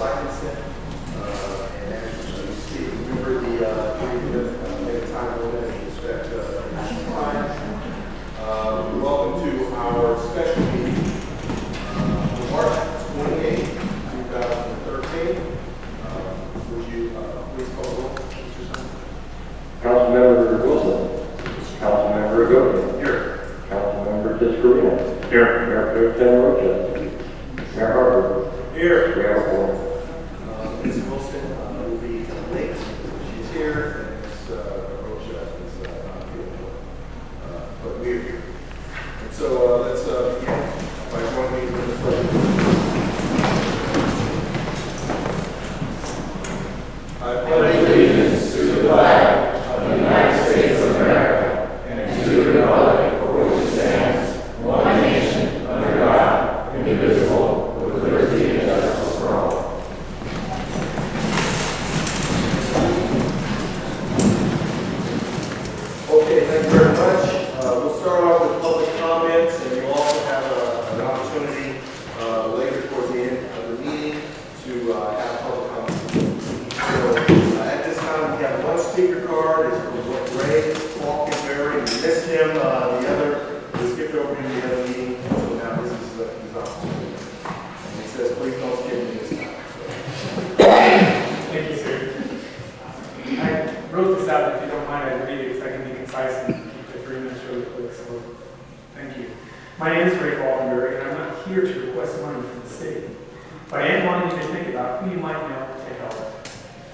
And as you see, remember the time limit and respect national time. Welcome to our special meeting for March 28th, 2013. Would you please call the roll, Mr. Simon? Councilmember Wilson. Councilmember Agonia. Here. Councilmember Tiscarino. Here. Mayor Pro Tem Rocha. Mayor Harper. Here. Mayor Ford. Ms. Wilson will be late. She's here, and Ms. Rocha is not feeling well. But we're here. And so let's begin by joining me in the pledge. I pledge allegiance to the flag of the United States of America and to the republic for which it stands, one nation, under God, indivisible, with liberty and justice for all. Okay, thank you very much. We'll start off with public comments, and you'll also have an opportunity later towards the end of the meeting to have public comments. So at this time, we have one speaker card. It's from Ray Falkenberry. We missed him. The other, we skipped over him in the other meeting, so now this is his opportunity. And he says, please don't skip me this time. Thank you, sir. I wrote this out. If you don't mind, I'd read it because I can be concise and keep the 3 minutes really quick. So, thank you. My name is Ray Falkenberry, and I'm not here to request money from the city. But I am wanting you to think about who you might know to help.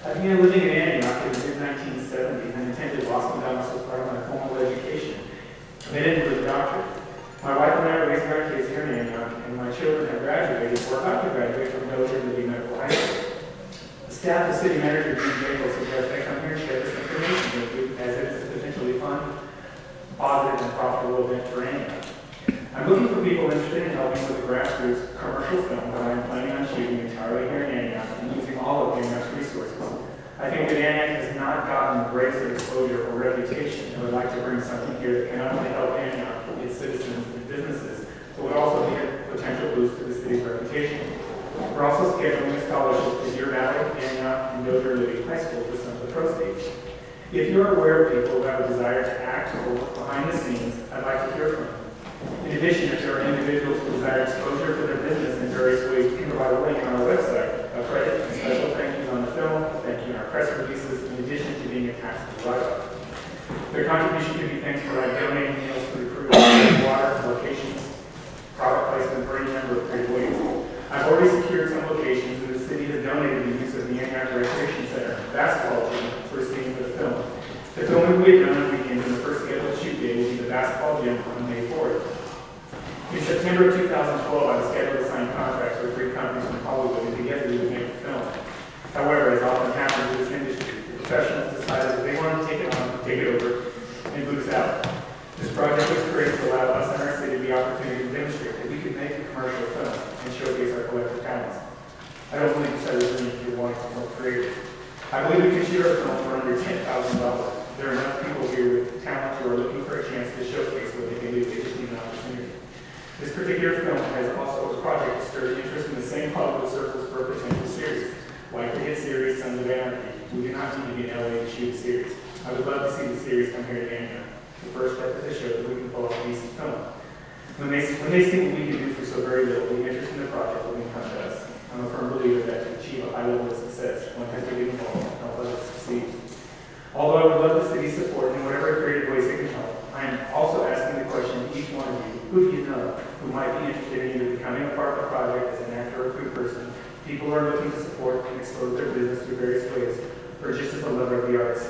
I began living in Antioch in the mid-1970s and attended Los Condados as part of my formal education. I ended with a doctorate. My wife and I are raising our kids here in Antioch, and my children have graduated or about to graduate from Dozier Liberty Medical High School. The staff of City Manager Dean Jacobs suggests I come here and share this information with you, as it is a potentially fun, positive, and profitable event for Antioch. I'm looking for people interested in helping with the grassroots commercial film that I am planning on shooting entirely here in Antioch and using all of Antioch's resources. I think that Antioch has not gotten the grace of exposure or reputation, and would like to bring something here that can not only help Antioch, its citizens, and businesses, but would also be a potential boost to the city's reputation. We're also scheduling a scholarship to Deer Valley, Antioch, and Dozier Liberty High School for some of the proceeds. If you're aware of people who have a desire to act or work behind the scenes, I'd like to hear from you. In addition, if there are individuals who desire exposure for their business in various ways, we can provide a link on our website, a credit and special thank yous on the film, thank you in our press releases, in addition to being attached to the write-up. Their contribution can be thanked for donating meals to the crew, water, locations, product placement for any number of great ways. I've already secured some locations, and the city has donated the use of the Antioch Recreation Center basketball team for a scene for the film. The filming will be done on weekends, and the first scheduled shoot day will be the basketball gym on May 4th. In September of 2012, I was scheduled to sign contracts with 3 companies from Hollywood, and together we would make the film. However, as often happens in this industry, the professionals decided that they wanted to take it over, and boot us out. This project was created to allow us and our city the opportunity to demonstrate that we could make a commercial film and showcase our collective talents. I don't believe this has room if you're wanting to more creative. I believe we can shoot our film for under $10,000. There are enough people here with talent who are looking for a chance to showcase what they can do. They just need an opportunity. This particular film has also a project to stir interest in the same Hollywood circles for a potential series, like the hit series Sons of Anarchy. We do not need to be in LA to shoot a series. I would love to see the series come here to Antioch. The first step is to show that we can pull off a decent film. When they see what we can do for so very little, the interest in the project will come to us. I'm a firm believer that to achieve a high level of success, one has to get involved and help others succeed. Although I would love the city's support in whatever creative ways it can help, I am also asking the question to each one of you, who do you know who might be interested in either becoming a part of the project as an actor or crew person, people who are looking to support and expose their business through various ways, or just as a lover of the arts.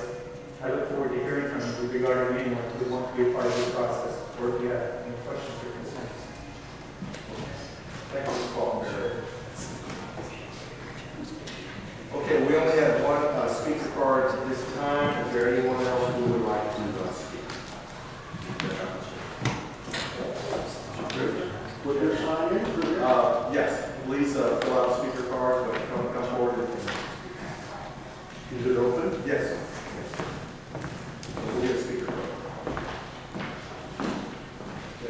I look forward to hearing from you regarding anyone who would want to be a part of this process, or if you have any questions or concerns. Thank you, Mr. Falkenberry. Okay, we only have one speaker card at this time. Is there anyone else who would like to speak? Would there sign in for this? Yes, please fill out the speaker card, but come forward. Is it open? Yes. We'll get a speaker card.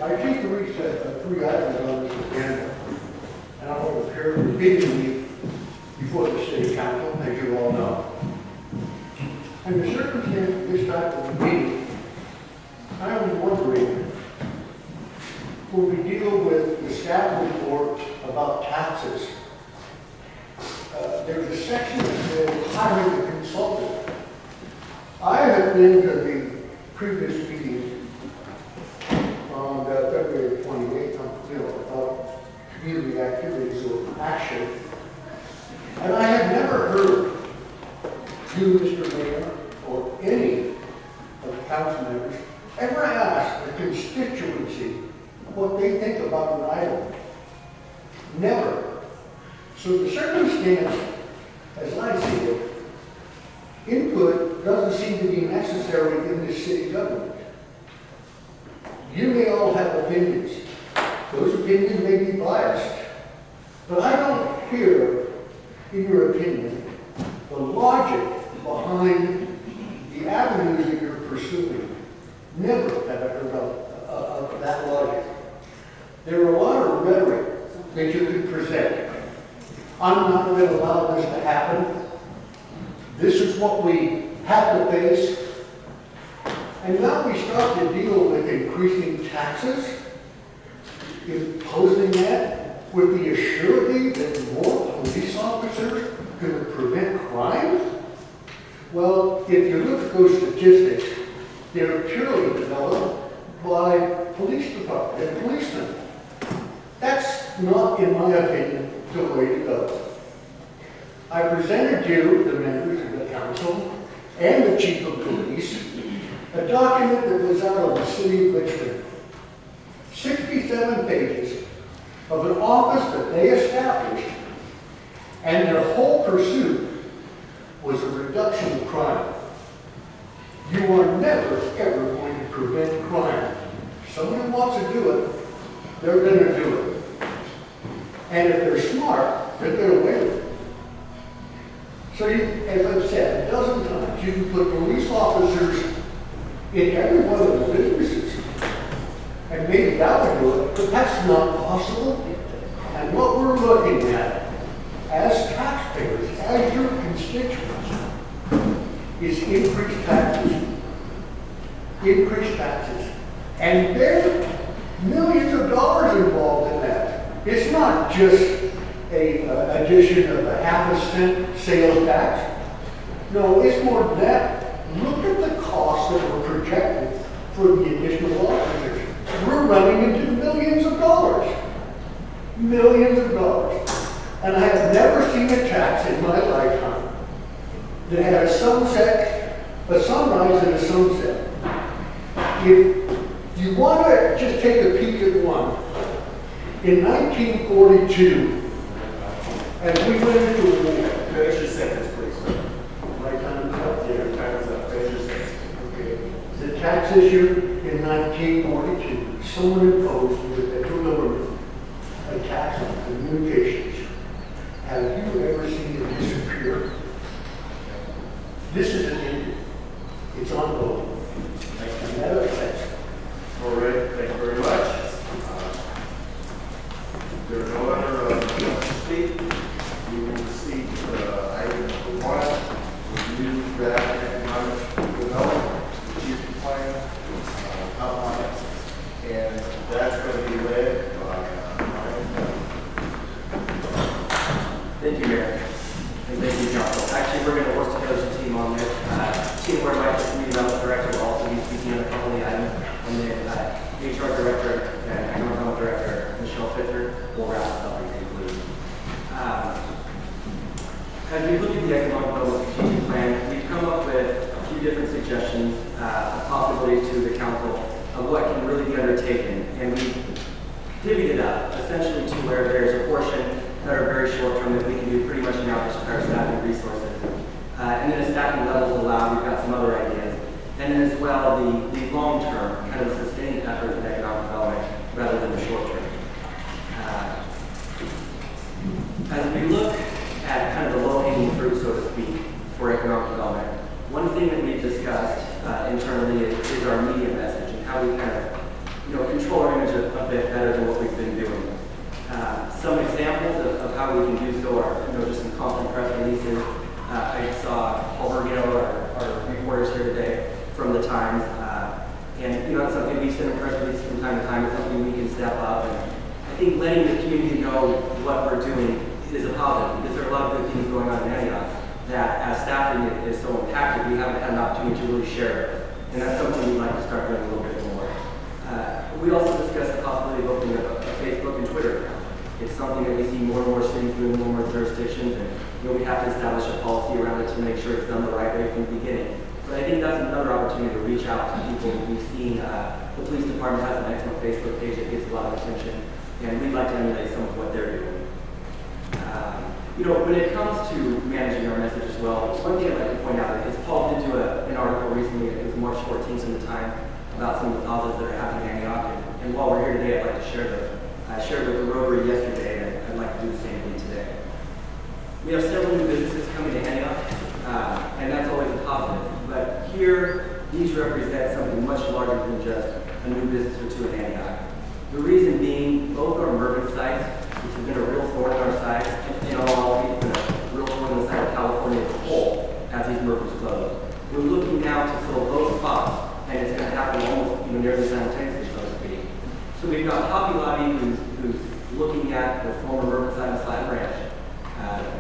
I keep three items on this agenda, and I want to appear repeatedly before the city council, as you all know. And the circumstance of this type of meeting, I was wondering, when we deal with the staff report about taxes, there's a section that says hiring a consultant. I have been to the previous meeting on February 28th, about community activities or action, and I have never heard you, Mr. Mayor, or any of the council members ever ask the constituency what they think about an item. Never. So the circumstance, as I see it, input doesn't seem to be necessary in this city government. You may all have opinions. Those opinions may be biased. But I don't hear, in your opinion, the logic behind the avenues that you're pursuing. Never have I heard of that logic. There are a lot of rhetoric that you can present. I'm not going to allow this to happen. This is what we have to face. And now we start to deal with increasing taxes, imposing that with the assurity that more police officers can prevent crime. Well, if you look at those statistics, they're purely developed by police department and policemen. That's not, in my opinion, the way to go. I presented you, the members of the council, and the chief of police, a document that was out of the city of Richmond. 67 pages of an office that they established, and their whole pursuit was a reduction of crime. You are never, ever going to prevent crime. If someone wants to do it, they're going to do it. And if they're smart, they're going to win. So, as I've said a dozen times, you can put police officers in every one of the businesses. And maybe that would do it, but that's not possible. And what we're looking at, as taxpayers, as your constituents, is increased taxes. Increased taxes. And there are millions of dollars involved in that. It's not just an addition of a half-a-cent sales tax. No, it's more than that. Look at the costs that were projected for the additional officers. We're running into millions of dollars. Millions of dollars. And I have never seen a tax in my lifetime that had a sunset, a sunrise and a sunset. If you want to just take a peek at one, in 1942, as we went into war, Finish your sentence, please. my time is up there. Your time is up. Finish your sentence. Okay. The tax issue in 1942, someone imposed with the federal government a tax on communications. Have you ever seen it disappear? This is an issue. It's ongoing. And that affects. All right, thank you very much. There are no other speak. We will proceed to item number 1, review draft economic development, strategic plan, outline. And that's going to be led by Thank you, Mayor. And thank you, Council. Actually, we're going to work together as a team on this. Team where my community development director will also be speaking on a couple of the items. And then HR director and economic development director, Michelle Fitzer, will wrap us up and conclude. As we look at the economic development strategic plan, we've come up with a few different suggestions, possibilities to the council of what can really be undertaken. And we've divvied it up essentially to where there's a portion that are very short term that we can do pretty much now just with our staffing resources. And then as staffing levels allow, we've got some other ideas. And then as well, the long term, kind of sustained effort in economic development rather than the short term. As we look at kind of the low-hanging fruit, so to speak, for economic development, one thing that we've discussed internally is our media message and how we kind of control our image a bit better than what we've been doing. Some examples of how we can do so are just some constant press time is something we can step up. And I think letting the community know what we're doing is a positive, because there are a lot of good things going on in Antioch that, as staffing is so impacted, we haven't had an opportunity to really share it. And that's something we'd like to start doing a little bit more. We also discussed the possibility of opening up a Facebook and Twitter account. It's something that we see more and more cities doing, more and more jurisdictions, and we have to establish a policy around it to make sure it's done the right way from the beginning. But I think that's another opportunity to reach out to people. We've seen the police department has an excellent Facebook page that gets a lot of attention, and we'd like to emulate some of what they're doing. When it comes to managing our message as well, one thing I'd like to point out is Paul did do an article recently, it was March 14th in the Time, about some of the positives that are happening in Antioch. And while we're here today, I'd like to share those. I shared with the Rotary yesterday, and I'd like to do the same thing today. We have several new businesses coming to Antioch, and that's always a positive. But here, these represent something much larger than just a new business or two in Antioch. The reason being, both our Mervyn sites, which have been a real thorn in our side, and in all honesty, it's been a real thorn in the side of California as a whole, as these Mervyns close. We're looking now to fill those spots, and it's going to happen almost nearly simultaneously, so to speak. So we've got Hobby Lobby, who's looking at the former Mervyn side of Slide Ranch.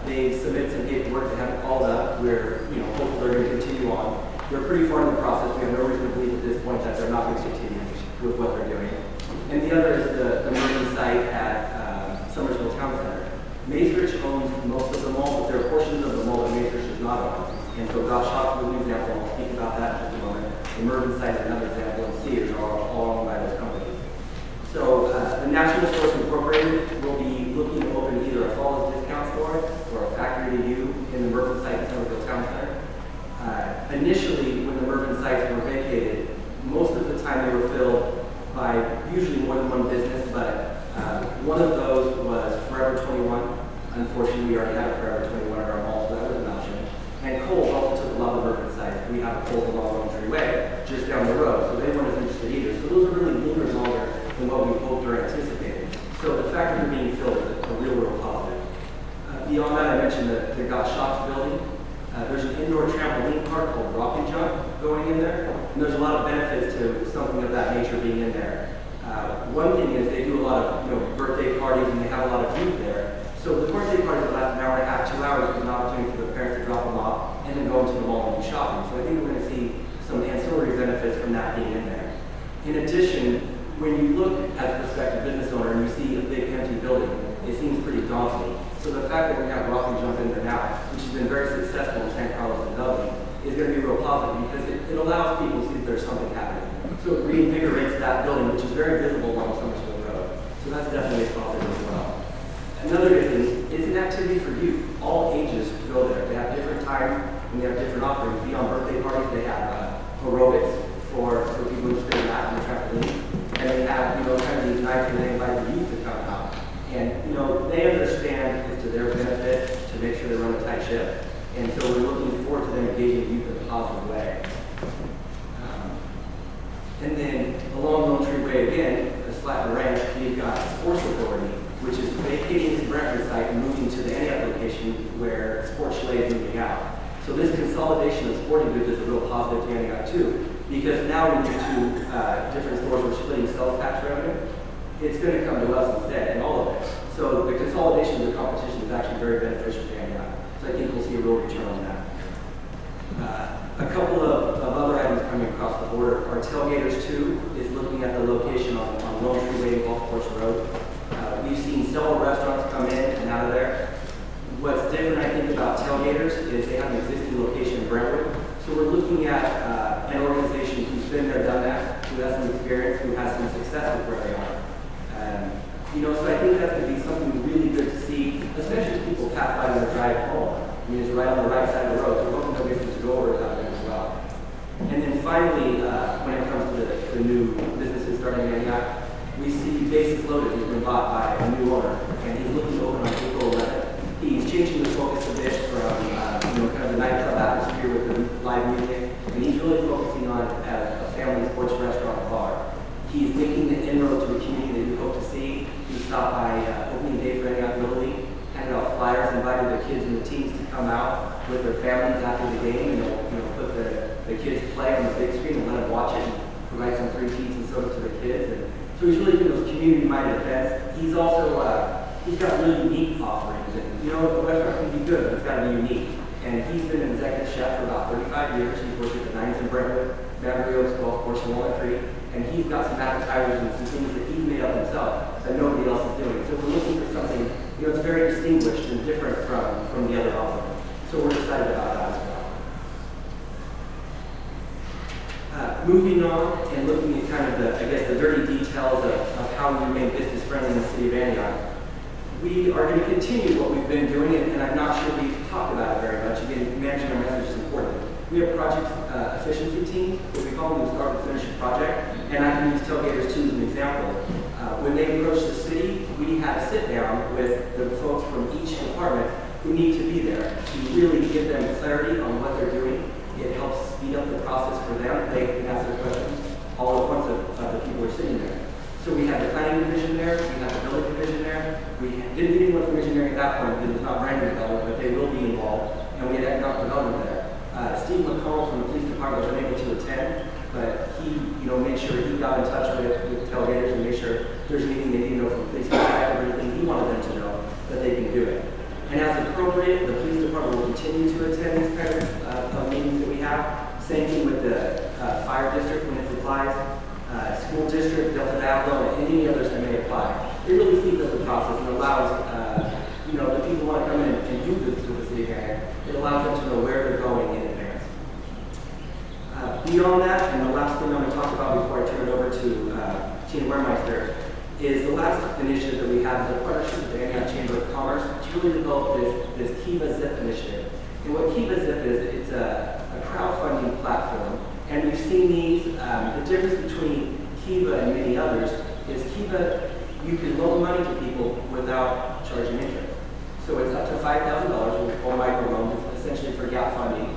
They submitted some paperwork, they haven't followed up. We're, hopefully they're going to continue on. They're pretty far in the process. We have no reason to believe at this point that they're not going to continue with what they're doing. And the other is the Mervyn site at Summersville Town Center. Macerich owns most of the mall, but there are portions of the mall that Macerich does not own. And so Gosh Shops was an example, and I'll speak about that in just a moment. The Mervyn site is another example, and Sears are all owned by those companies. So the National Stores Incorporated will be looking to open either a Falls discount store or a factory to you in the Mervyn site in Summersville Town Center. Initially, when the Mervyn sites were vacated, most of the time they were filled by usually more than one business, but one of those was Forever 21. Unfortunately, we already had a Forever 21 at our mall, so that was an option. And Kohl's also took a lot of the Mervyn sites. We have a Kohl's along Lone Way, just down the road, so they weren't as interested either. So those are really lingering longer than what we hoped or anticipated. So the fact that they're being filled is a real positive. Beyond that, I mentioned the Gosh Shops building. There's an indoor trampoline park called Rock and Jump going in there, and there's a lot of benefits to something of that nature being in there. One thing is they do a lot of birthday parties, and they have a lot of youth there. So the birthday parties last an hour and a half, 2 hours, is an opportunity for the parents to drop them off and then go into the mall and do shopping. So I think we're going to see some ancillary benefits from that being in there. In addition, when you look as a prospective business owner and you see a big empty building, it seems pretty daunting. So the fact that we have Rock and Jump in there now, which has been very successful in San Carlos and Dublin, is going to be real positive because it allows people to see that there's something happening. So it reinvigorates that building, which is very visible along Summersville Road. So that's definitely a positive as well. Another good thing is an activity for youth. All ages go there. They have different times and they have different offerings. Beyond birthday parties, they have aerobics for people who stay back on the trampoline. And they have, kind of these nights where they invite the youth to come out. And, they understand it's to their benefit to make sure they run a tight ship. And so we're looking forward to them engaging youth in a positive way. And then along Lone Tree Way again, the Slattern Ranch, we've got Sports Authority, which is vacating its Brentwood site and moving to the Antioch location where Sports Chalet is moving out. So this consolidation of sporting goods is a real positive to Antioch too, because now when these two different stores were splitting sales tax revenue, it's going to come to us instead, and all of it. So the consolidation of the competition is actually very beneficial to Antioch. So I think we'll see a real return on that. A couple of other items coming across the border. Our Tailgaters 2 is looking at the location on Lone Tree Way and Golf Course Road. We've seen several restaurants come in and out of there. What's different, I think, about Tailgaters is they have an existing location in Brentwood. So we're looking at an organization who's been there, done that, who has some experience, who has some success with where they are. So I think that's going to be something really good to see, especially as people pass by on their drive home. I mean, it's right on the right side of the road, so we're hoping they'll get some to-go-overs out there as well. And then finally, when it comes to the new businesses starting in Antioch, we see Basis Loaded has been bought by a new owner, and he's looking to open on April 11th. He's changing the focus a bit from, kind of the nightclub atmosphere with the live music, and he's really focusing on as a family sports restaurant bar. He's making the inroad to a community that we hope to see. He stopped by opening day for Antioch Little League, handed out flyers, invited the kids and the teams to come out with their families after the game, and they'll put the kids play on the big screen and let them watch it, and provide some free teas and sodas to the kids. And so he's really good with community-minded events. He's also, he's got really unique offerings. And, you know, the restaurant can be good, but it's got to be unique. And he's been an executive chef for about 35 years. He's worked at the Nines in Brentwood, Boundary Oaks Golf Course in Walnut Creek, and he's got some appetizers and some things that he's made up himself that nobody else is doing. So we're looking for something, you know, it's very distinguished and different from the other offerings. So we're excited about that as well. Moving on and looking at kind of the, I guess, the dirty details of how we remain business friendly in the city of Antioch. We are going to continue what we've been doing, and I'm not sure we've talked about it very much. Again, managing our message is important. We have project efficiency teams, what we call them, the start and finish a project, and I can use tailgaters too as an example. When they approach the city, we have a sit down with the folks from each department who need to be there to really give them clarity on what they're doing. It helps speed up the process for them. They can ask their questions all at once of the people who are sitting there. So we have the planning division there, we have the building division there. We didn't get anyone from engineering at that point because it's not brand new development, but they will be involved. And we had economic development there. Steve McConnell from the police department was unable to attend, but he, you know, made sure he got in touch with tailgaters and made sure there's anything they need to know from the police perspective or anything he wanted them to know that they can do it. And as appropriate, the police department will continue to attend these kind of meetings that we have. Same thing with the fire district when it applies, school district, Delta Diablo, and any others that may apply. It really speeds up the process and allows, you know, the people who want to come in and do this with the city of Antioch, it allows them to know where they're going in advance. Beyond that, and the last thing I'm going to talk about before I turn it over to Tina Wehrmeister, is the last initiative that we have is a partnership with the Antioch Chamber of Commerce to really develop this Kiva Zip initiative. And what Kiva Zip is, it's a crowdfunding platform. And we've seen these, the difference between Kiva and many others is Kiva, you can loan money to people without charging interest. So it's up to $5,000 or microloans, it's essentially for gap funding.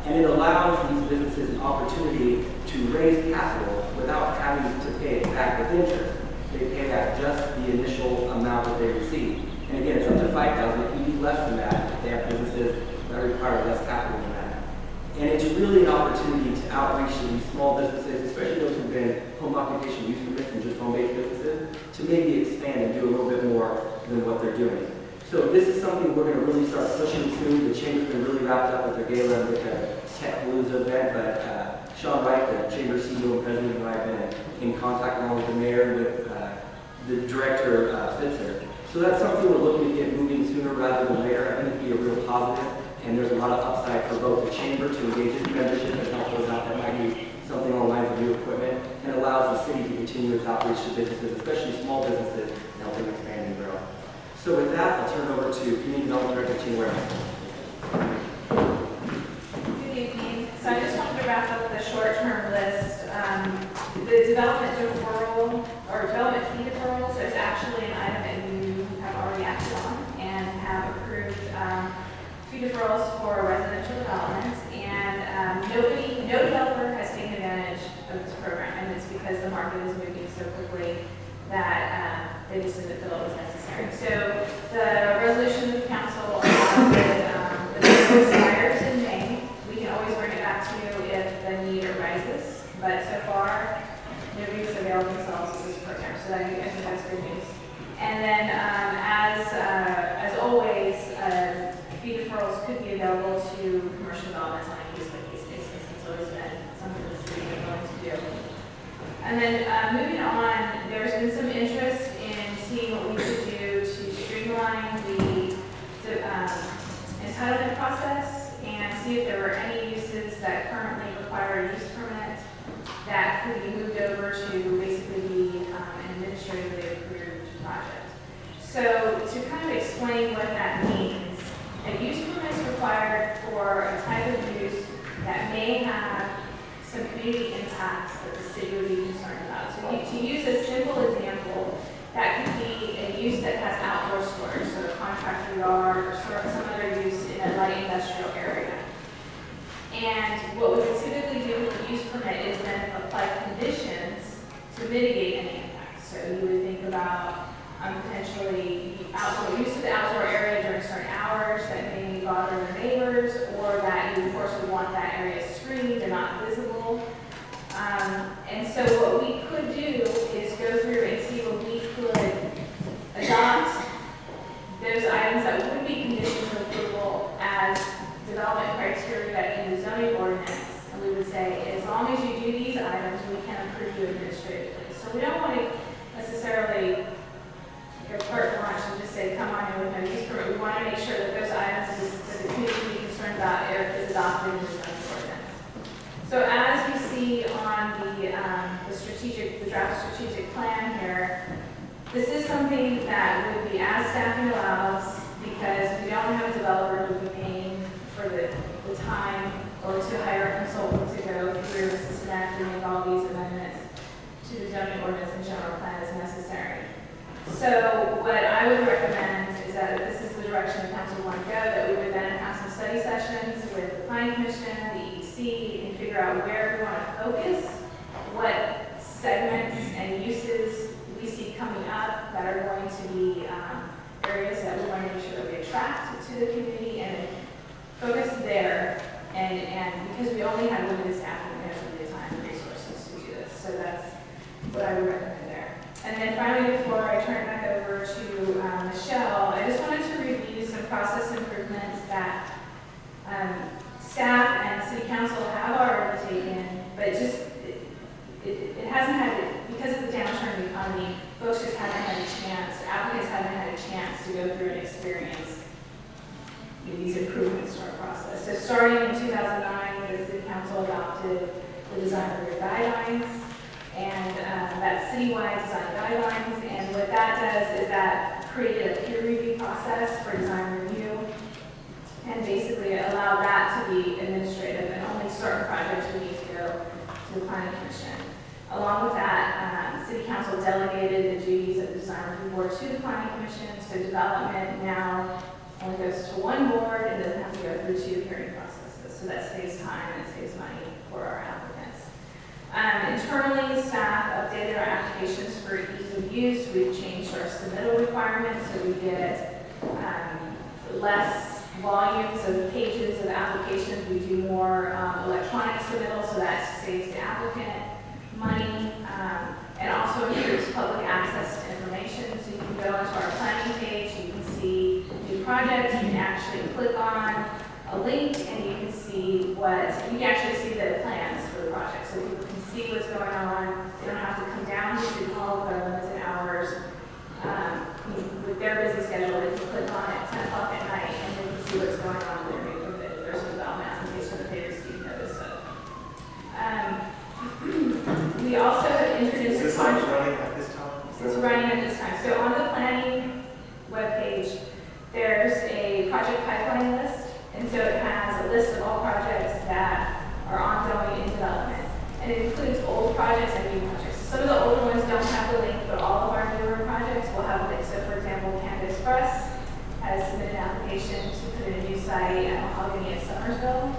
And it allows these businesses an opportunity to raise capital without having to pay it back with interest. They pay back just the initial amount that they receive. And again, it's up to $5,000. It can be less than that if they have businesses that require less capital than that. And it's really an opportunity to outreach to these small businesses, especially those who've been home occupation use permits and just home-based businesses, to maybe expand and do a little bit more than what they're doing. So this is something we're going to really start pushing soon. The Chamber's been really wrapped up with their gala and with the Tech Palooza event, but Sean Wright, the Chamber CEO and President, and I have been in contact along with the mayor and with the director, Fitzer. So that's something we're looking to get moving sooner rather than later. I think it'd be a real positive, and there's a lot of upside for both the Chamber to engage in membership and help those out that might need something along the lines of new equipment, and allows the city to continue its outreach to businesses, especially small businesses, and help them expand and grow. So with that, I'll turn it over to Community Development Director Tina Wehrmeister. Good evening. So I just wanted to wrap up the short-term list. The development deferral or development fee deferral, so it's actually an item that you have already acted on and have approved fee deferrals for residential developments. And no developer has taken advantage of this program, and it's because the market is moving so quickly that they just didn't feel it was necessary. So the resolution of the council that the bill expires in May. We can always bring it back to you if the need arises, but so far nobody's availed themselves of this program, so I think that's good news. And then as always, fee deferrals could be available to commercial developments on a case-by-case basis. It's always been something the city is willing to do. And then moving on, there's been some interest in seeing what we could do to streamline the entitlement process and see if there were any uses that currently require a use permit that could be moved over to basically be an administratively approved project. So to kind of explain what that means, a use permit is required for a type of use that may have some community impacts that the city would be concerned about. So to use a simple example, that could be a use that has outdoor storage, so a contractor yard or some other use in a light industrial area. And what we would typically do with a use permit is then apply conditions to mitigate any impacts. So you would think about potentially outdoor use of the outdoor area during certain hours that may bother your neighbors, or that you of course would want that area screened and not visible. And so what we could do is go through and see what we could adopt those items that would be conditions of approval as development criteria in the zoning ordinance. And we would say, as long as you do these items, we can approve you administratively. So we don't want to necessarily go carte blanche and just say, come on in with no use permit. We want to make sure that those items that the community is concerned about is adopted in the zoning ordinance. So as you see on the draft strategic plan here, this is something that would be as staffing allows, because we don't have a developer who would be paying for the time or to hire a consultant to go through and systematically make all these amendments to the zoning ordinance and general plan as necessary. So what I would recommend is that if this is the direction the council want to go, that we would then have some study sessions with the planning commission, the EDC, and figure out where we want to focus, what segments and uses we see coming up that are going to be areas that we want to make sure that we attract to the community, and focus there. And because we only have limited staffing, we have limited time and resources to do this. So that's what I would recommend there. And then finally, before I turn it back over to Michelle, I just wanted to review some process improvements that staff and city council have already taken, but just it hasn't had, because of the downturn in the economy, folks just haven't had a chance, applicants haven't had a chance to go through and experience these improvements to our process. So starting in 2009, the city council adopted the design review guidelines, and that's citywide design guidelines. And what that does is that created a peer review process for design review, and basically allowed that to be administrative, and only certain projects would need to go to the planning commission. Along with that, city council delegated the duties of the design review board to the planning commission, so development now only goes to one board and doesn't have to go through two hearing processes. So that saves time and it saves money for our applicants. Internally, staff updated our applications for ease of use. We've changed our submittal requirements so we get less volumes of pages of applications. We do more electronic submittals, so that saves the applicant money, and also improves public access to information. So you can go into our planning page, you can see new projects, you can actually click on a link and you can see you can actually see the plans for the project. So people can see what's going on. They don't have to come down to City Hall with their limited hours. With their busy schedule, they can click on it at 10 o'clock at night and they can see what's going on in their neighborhood. If there's a development application that they received notice of. We also have entered into Is this like running at this time? It's running at this time. So on the planning webpage, there's a project pipeline list, and so it has a list of all projects that are ongoing in development. And it includes old projects and new projects. Some of the older ones don't have the link, but all of our newer projects will have a link. So for example, Canada Express has submitted an application to put in a new site at Mahogany at Summersville.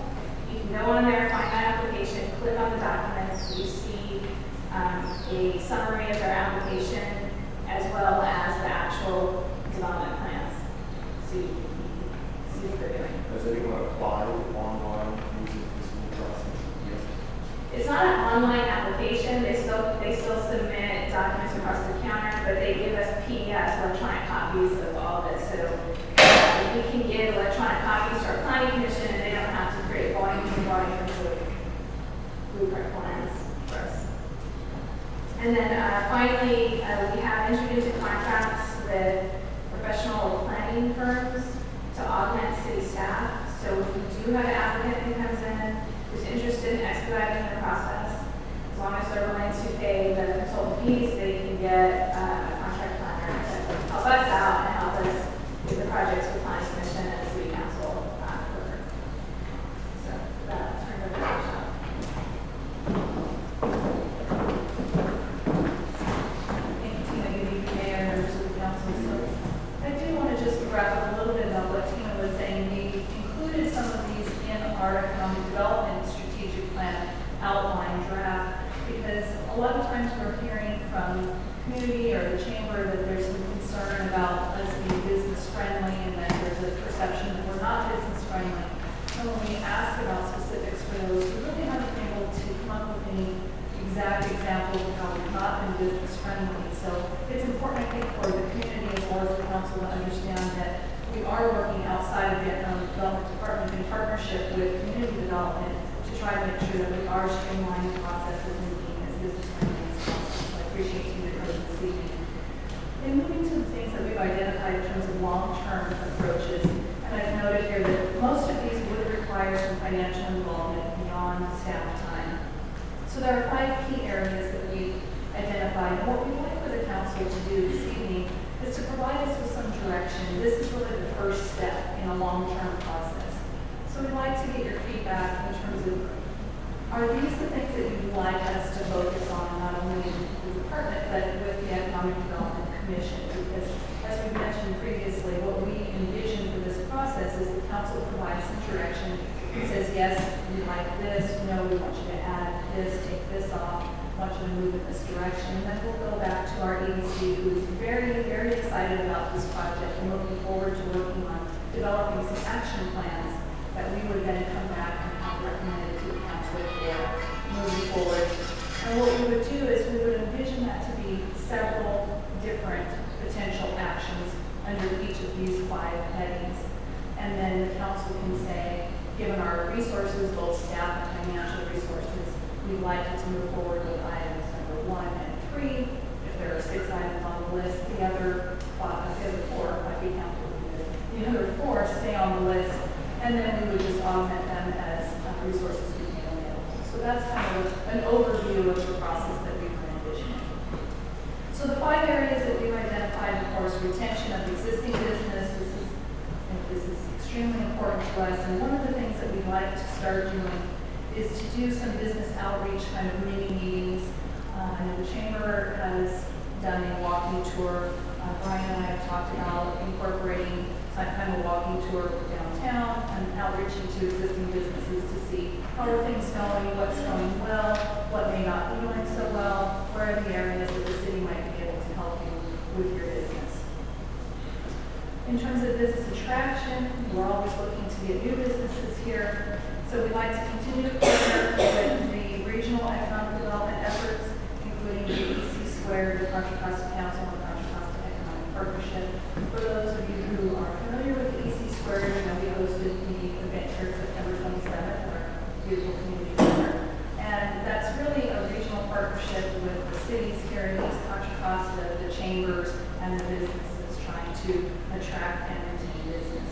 You can go on there, find that application, click on the documents, you see a summary of their application as well as the actual development plans. So you can see what they're doing. Does anyone apply online using this new process? Yes. It's not an online application. They still submit documents across the counter, but they give us PDFs, electronic copies of all of it. So we can give electronic copies to our planning commission, and they don't have to create volumes and volumes of blueprint plans for us. And then finally, we have entered into contracts with professional planning firms to augment city staff. So if we do have an applicant who comes in who's interested in expediting the process, as long as they're willing to pay the consultant fees, they can get a contract planner to help us out and help us get the projects with planning commission and city council quicker. So that turned over to Michelle. Thank you, Tina. Good evening, Mayor, members of the council. So I do want to just wrap up a little bit on what Tina was saying. We included some of these in our economic development strategic plan outline draft because a lot of times we're hearing from the community or the chamber that there's some concern about us being business friendly and that there's a perception that we're not business friendly. So when we ask about specifics for those, we really haven't been able to come up with any exact examples of how we've not been business friendly. So it's important, I think, for the community as well as the council to understand that we are working outside of the Economic Development Department in partnership with community development to try to make sure that we are streamlining processes and being as business friendly as possible. So I appreciate you hearing this evening. And moving to the things that we've identified in terms of long-term approaches, and I've noted here that most of these would require some financial involvement beyond staff time. So there are 5 key areas that we've identified. And what we'd like for the council to do this evening is to provide us with some direction. This is really the first step in a long-term process. So we'd like to get your feedback in terms of, are these the things that you'd like us to focus on, not only in the department, but with the Economic Development Commission? Because as we mentioned previously, what we envision for this process is the council provides some direction. It says, yes, we like this, no, we want you to add this, take this off, want you to move in this direction. And then we'll go back to our EDC, who is very, very excited about this project and looking forward to working on developing some action plans that we would then come back and have recommended to the council for moving forward. And what we would do is we would envision that to be several different potential actions under each of these 5 headings. And then the council can say, given our resources, both staff and financial resources, we'd like you to move forward with items number 1 and 3. If there are 6 items on the list, the other 4 might be counted. The other 4 stay on the list, and then we would just augment them as resources became available. So that's kind of an overview of the process that we were envisioning. So the 5 areas that we've identified, of course, retention of existing business. This is extremely important to us, and one of the things that we'd like to start doing is to do some business outreach kind of mini meetings. I know the chamber has done a walking tour. Brian and I have talked about incorporating some kind of walking tour downtown and outreaching to existing businesses to see how are things going, what's going well, what may not be going so well, where are the areas that the city might be able to help you with your business. In terms of business attraction, we're always looking to get new businesses here. So we'd like to continue to partner with the regional economic development efforts, including the EC Square, the Contra Costa Council, and the Contra Costa Economic Partnership. For those of you who are familiar with the EC Square, you know we hosted the event here September 27th at our beautiful community center. And that's really a regional partnership with the cities here in East Contra Costa, the chambers, and the businesses trying to attract and retain business.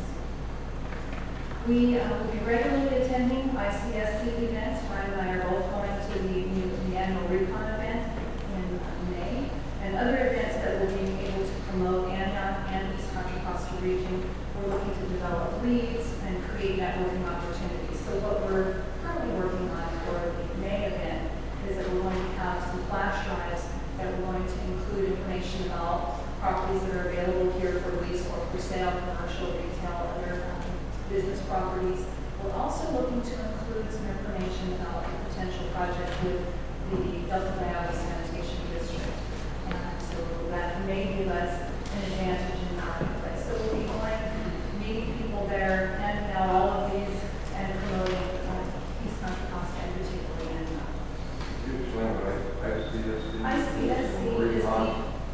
We will be regularly attending ICSC events. Brian and I are both going to the annual Recon event in May, and other events that will be able to promote Antioch and East Contra Costa region. We're looking to develop leads and create networking opportunities. So what we're currently working on for the May event is that we're going to have some flash drives that we're going to include information about properties that are available here for lease or for sale, commercial, retail, other business properties. We're also looking to include some information about the potential project with the Delta Valley Sanitation District. So that may give us an advantage in the marketplace. So we'll be going, meeting people there, handing out all of these, and promoting East Contra Costa in particular.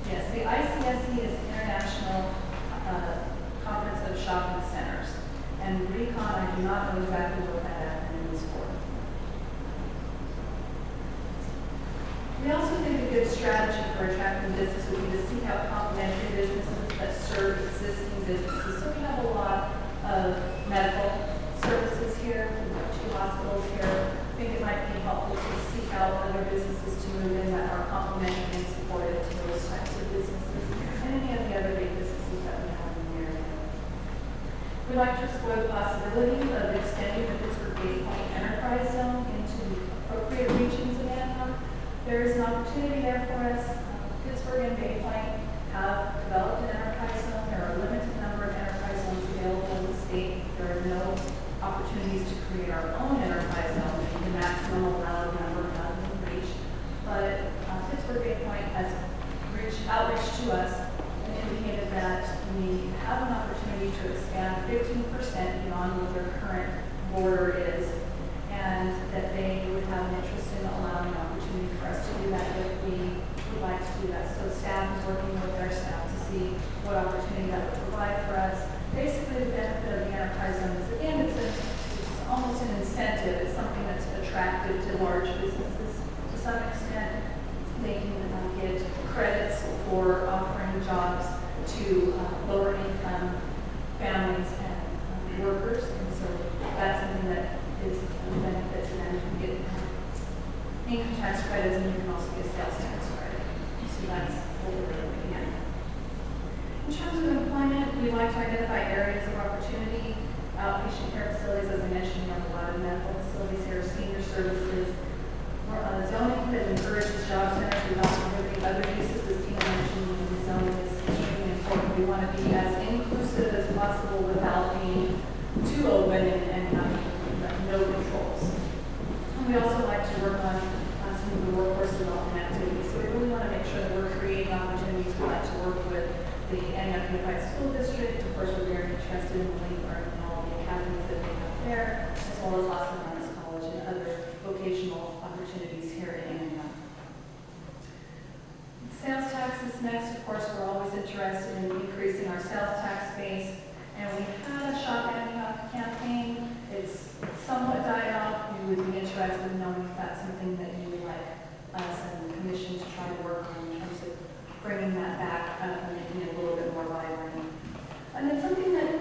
Yes, the ICSC is the International Conference of Shopping Centers. And Recon, I do not know exactly what that acronym is for. We also think a good strategy for attracting business would be to seek out complementary businesses that serve existing businesses. So we have a lot of medical services here. We've got 2 hospitals here. I think it might be helpful to seek out other businesses to move in that are complementary and supportive to those types of businesses and any of the other big businesses that we have in the area. We'd like to explore the possibility of extending the Pittsburgh Bay Point Enterprise Zone into the appropriate regions of Antioch. There is an opportunity there for us. Pittsburgh and Bay Point have developed an enterprise zone. There are a limited number of enterprise zones available in the state. There are no opportunities to create our own enterprise zone. The maximum allowed number has been reached. But Pittsburgh Bay Point has outreach to us and indicated that we have an opportunity to expand 15% beyond what their current border is, and that they would have an interest in allowing opportunities opportunity for us to do that if we would like to do that. So staff is working with our staff to see what opportunity that would provide for us. Basically, the benefit of the enterprise zone is, again, it's almost an incentive. It's something that's attractive to large businesses to some extent. They can get credits for offering jobs to lower income families and workers, and so that's something that is a benefit to them. You can get income tax credits, and you can also get sales tax credit. So that's what we're looking at. In terms of employment, we like to identify areas of opportunity. Outpatient care facilities, as I mentioned, we have a lot of medical facilities here, senior services. Zoning that encourages job centers without prohibiting other uses, as Tina mentioned, the zoning is extremely important. We want to be as inclusive as possible without being too open and having no controls. And we also like to work on some of the workforce development activities. So we really want to make sure that we're creating opportunities. We like to work with the Antioch Unified School District. Of course, we're very interested in the link learning and all the academies that they have there, as well as Austin Arms College and other vocational opportunities here in Antioch. Sales taxes next. Of course, we're always interested in increasing our sales tax base. And we had a Shop Antioch campaign. It's somewhat died off. We would be interested in knowing if that's something that you would like us and the commission to try to work on in terms of bringing that back up and making it a little bit more vibrant. And then something that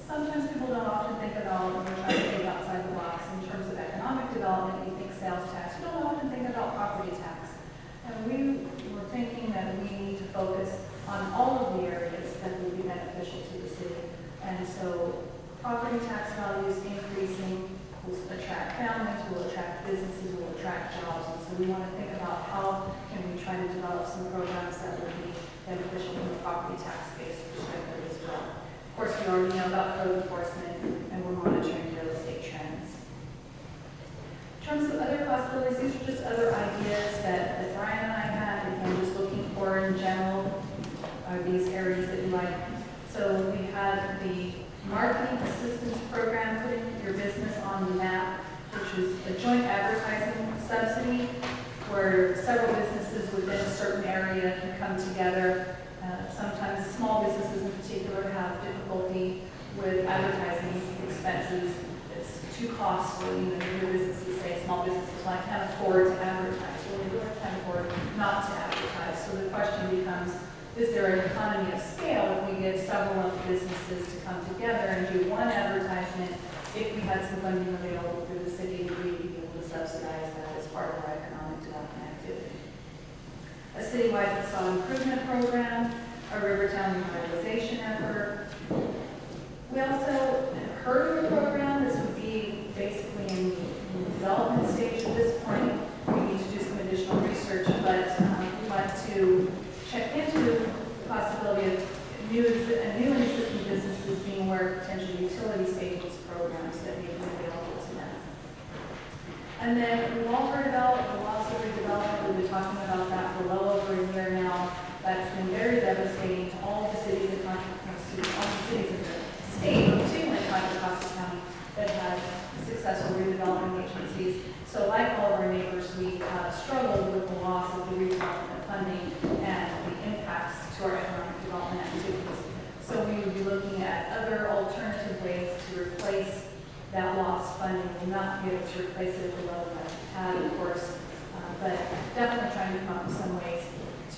sometimes people don't often think about when we're trying to think outside the box in terms of economic development. You think sales tax. You don't often think about property tax. And we were thinking that we need to focus on all of the areas that would be beneficial to the city. And so property tax values increasing will attract families, will attract businesses, will attract jobs. And so we want to think about how can we try to develop some programs that would be beneficial from a property tax based perspective as well. Of course, we already know about code enforcement, and we're monitoring real estate trends. In terms of other possibilities, these are just other ideas that Brian and I had, and I'm just looking for in general are these areas that you like. So we had the marketing assistance program, putting your business on the map, which is a joint advertising subsidy where several businesses within a certain area can come together. Sometimes small businesses in particular have difficulty with advertising expenses. It's too costly. You know, your businesses say, small businesses, well, I can't afford to advertise. Well, they really can't afford not to advertise. So the question becomes, is there an economy of scale if we get several of the businesses to come together and do one advertisement? If we had some funding available through the city, we'd be able to subsidize that as part of our economic development activity. A citywide facade improvement program, a Rivertown revitalization effort. We also heard of a program. This would be basically in the development stage at this point. We need to do some additional research, but we'd like to check into the possibility of new and existing businesses being aware of potential utility savings programs that may be available to them. And then we've all heard about the loss of redevelopment. We've been talking about that for well over a year now. That's been very devastating to all the cities in all the cities in the state, particularly Contra Costa County, that had successful redevelopment agencies. So like all of our neighbors, we struggled with the loss of the redevelopment funding and the impacts to our economic development activities. So we would be looking at other alternative ways to replace that lost funding. We'll not be able to replace it at the level that we had, of course, but definitely trying to come up with some ways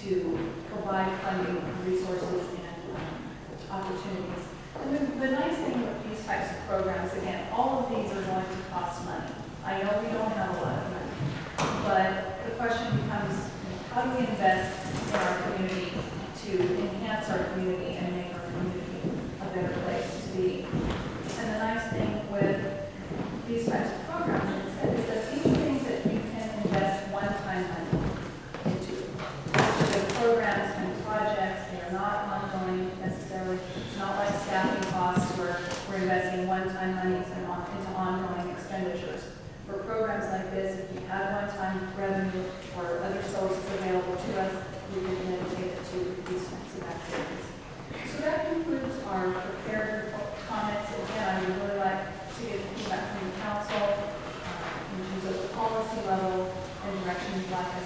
to provide funding, resources, and opportunities. And the nice thing with these types of programs, again, all of these are going to cost money. I know we don't have a lot of money, but the question becomes, how do we invest in our community to enhance our community and make our community a better place to be? And the nice thing with these types of programs is that these are things that you can invest one-time money into. The programs and projects, they are not ongoing necessarily. It's not like staffing costs where we're investing one-time money into ongoing expenditures. For programs like this, if we had one-time revenue or other sources available to us, we can then take it to these types of activities. So that concludes our prepared comments. Again, I would really like to get feedback from the council in terms of the policy level and direction you'd like us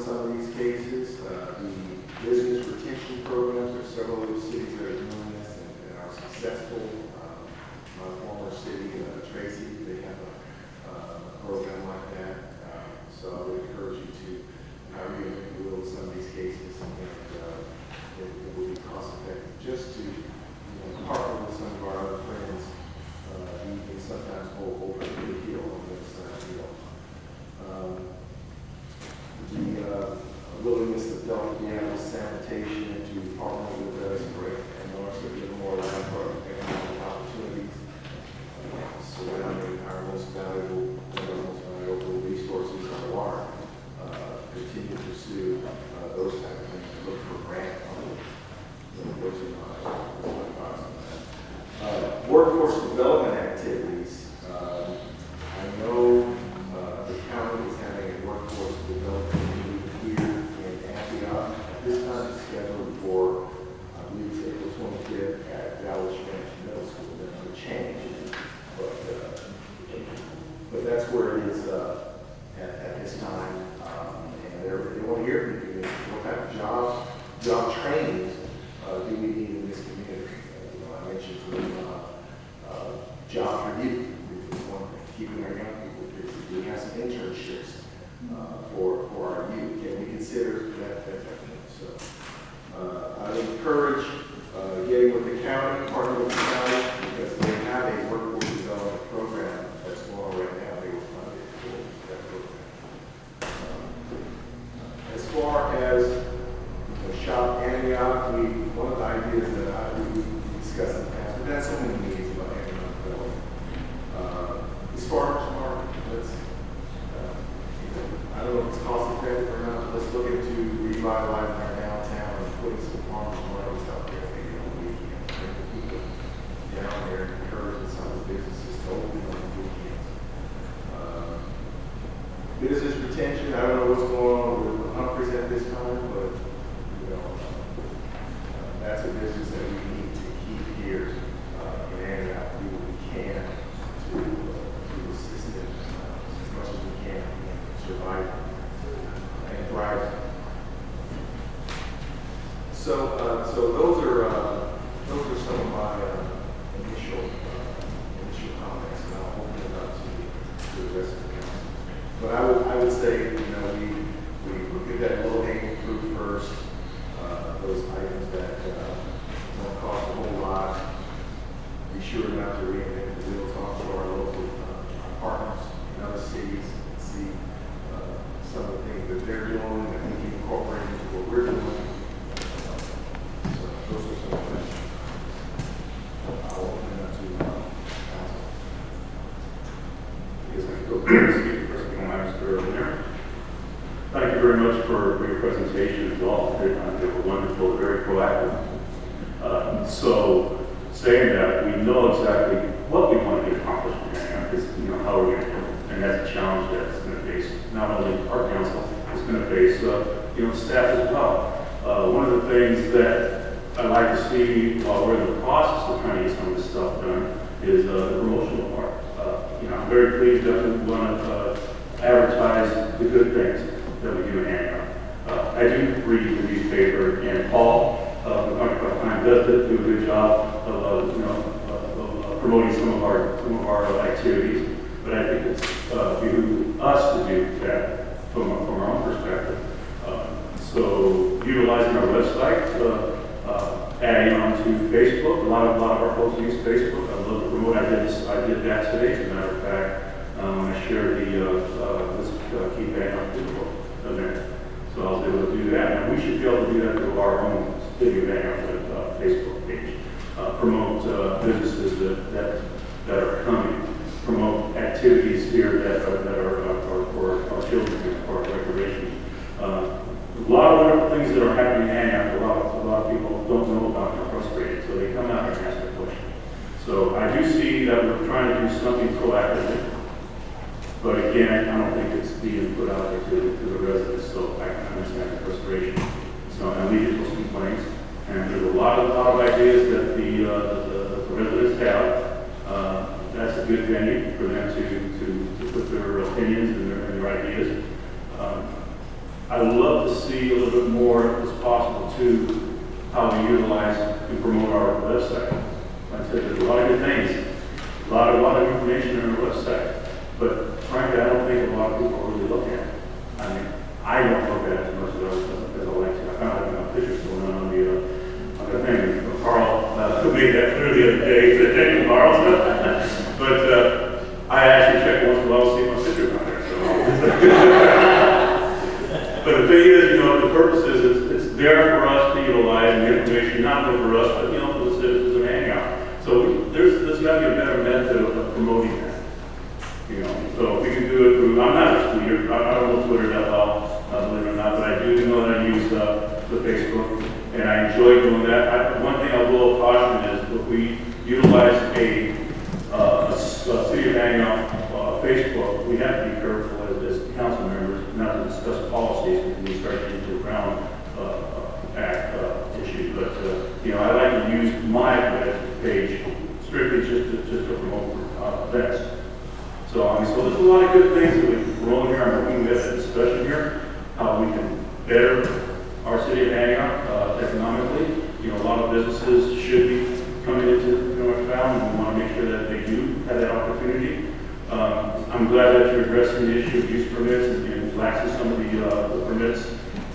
some of these cases. The business retention programs, there are several of those cities that are doing this and are successful. My former city, Tracy, they have a program like that. So I would encourage you to, however you will, some of these cases, and it will be cost effective just to partner with some of our other friends. You can sometimes hold over the heel on this deal. The willingness of Delta Piano Sanitation to partner with us and also give more land for economic opportunities, surrounding our most valuable resources on the water. Continue to pursue those type of things, look for grant funding. Workforce development activities. I know the county is having a workforce development meeting here in Antioch. This time it's scheduled for, I believe it's April 25th at Dallas Ranch Middle School. That's a change, but that's where it is at this time. And they want to hear from you. What type of job trainings do we need in this community? I mentioned to them job for youth is one thing, keeping our young people busy. Do we have some internships for our youth? Can we consider that type of thing? So I would encourage getting with the county, partnering with the county, because they have a workforce development program that's going on right now. They were funded for that program. As far as Shop Antioch, one of the ideas that we discussed in the past, we've had so many meetings about Antioch development. As far as market, I don't know if it's cost effective or not, but let's look into revitalizing our downtown and putting some farmers markets out there maybe on the weekends, bring the people down there, encouraging some of the businesses to open on the weekends. Business retention, I don't know what's going on with Humphreys at this time, but that's a business that we need to keep here in Antioch. Do what we can to assist them as much as we can survive and thrive. So those are some of my initial comments, and I'll open it up to the rest of the council. But I would say, we look at that low-hanging fruit first. Those items that don't cost a whole lot. Be sure not to reinvent the wheel. Talk to our local partners in other cities and see some of the things that they're doing and we can incorporate into what we're doing. So those are some questions. I'll open it up to council. Yes, I can go first. Mr. Mayor. Thank you very much for your presentation as well. They were wonderful, very proactive. So saying that, we know exactly what we want to get accomplished in Antioch, because how are we going to do it? And that's a challenge that's going to face not only our council, it's going to face staff as well. One of the things that I'd like to see while we're in the process of trying to get some of this stuff done is the promotional part. I'm very pleased that we want to advertise the good things that we do in Antioch. I do read the newspaper, and Paul from Antioch Times does do a good job of promoting some of our activities. But I think it's behooves us to do that from our own perspective. So utilizing our website, adding on to Facebook. A lot of our folks use Facebook. I love to promote. I did that today, as a matter of fact. I shared this Keep Antioch Digital event. So I was able to do that, and we should be able to do that through our own City of Antioch Facebook page. Promote businesses that are coming. Promote activities here that are for our children and for our recreation. A lot of wonderful things that are happening in Antioch. A lot of people don't know about and are frustrated, so they come out here and ask a question. So I do see that we're trying to do something proactively. But again, I don't think it's being put out there to the residents, so I can understand the frustration. So, and we get those complaints, and there's a lot of ideas that the residents have. That's a good venue for them to put their opinions and their ideas. I would love to see a little bit more, if it's possible, to how we utilize to promote our website. Like I said, there's a lot of good things, a lot of information on our website, but frankly, I don't think a lot of people are really looking at it. I mean, I don't look at it as much as I like to. I found out my pictures going on the thing. Carl made that clear the other day. But thank you, Carl. But I actually check once in a while to see my pictures on there. So. But the thing is, you know, the purpose is it's there for us to utilize the information, not only for us, but you know, for the citizens of Antioch. So there's got to be a better method of promoting that. You know, so if we can do it through, I'm not a tweeter, I don't know Twitter that well, believe it or not, but I do know that I use the Facebook, and I enjoy doing that. One thing I will caution is if we utilize a City of Antioch Facebook, we have to be careful as council members not to discuss policies when we start getting into Brown Act issues. But you know, I like to use my page strictly just to promote events. So, so there's a lot of good things that we're rolling here. I'm hoping we have a discussion here, how we can better our city of Antioch economically. You know, a lot of businesses should be coming into North Town, and we want to make sure that they do have that opportunity. I'm glad that you're addressing the issue of use permits and relaxing some of the permits.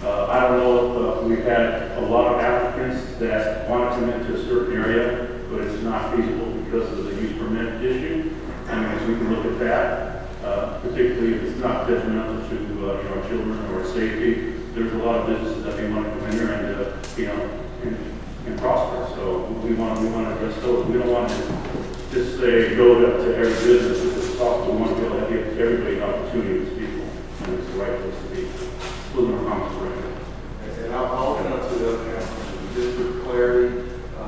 I don't know if we've had a lot of applicants that want to come into a certain area, but it's not feasible because of the use permit issue. I mean, so we can look at that, particularly if it's not detrimental to our children or safety. There's a lot of businesses that may want to come in here and you know, and prosper. So we want to address those. We don't want to just say go to every business if it's possible. We want to be able to give everybody an opportunity to speak, and it's the right place to be. A little more comments for right now. And I'll open up to the other councilors. Just for clarity, I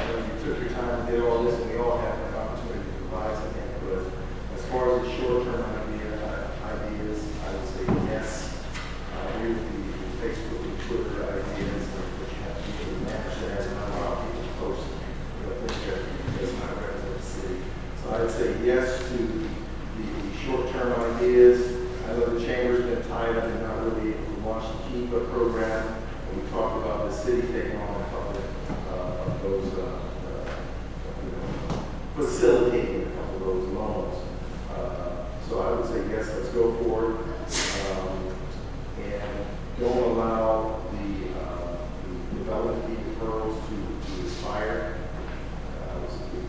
know you took your time to get all this, and we all have an opportunity to provide some input. As far as the short-term ideas, I would say yes. Here's the Facebook and Twitter ideas, but you have to be able to manage that and not allow people to post things that does not represent the city. So I would say yes to the short-term ideas. I know the chamber's been tied up and not really able to launch the KEEPA program. And we talked about the city taking on a couple of those, facilitating a couple of those loans. So I would say yes, let's go forward. And don't allow the development fee deferrals to expire.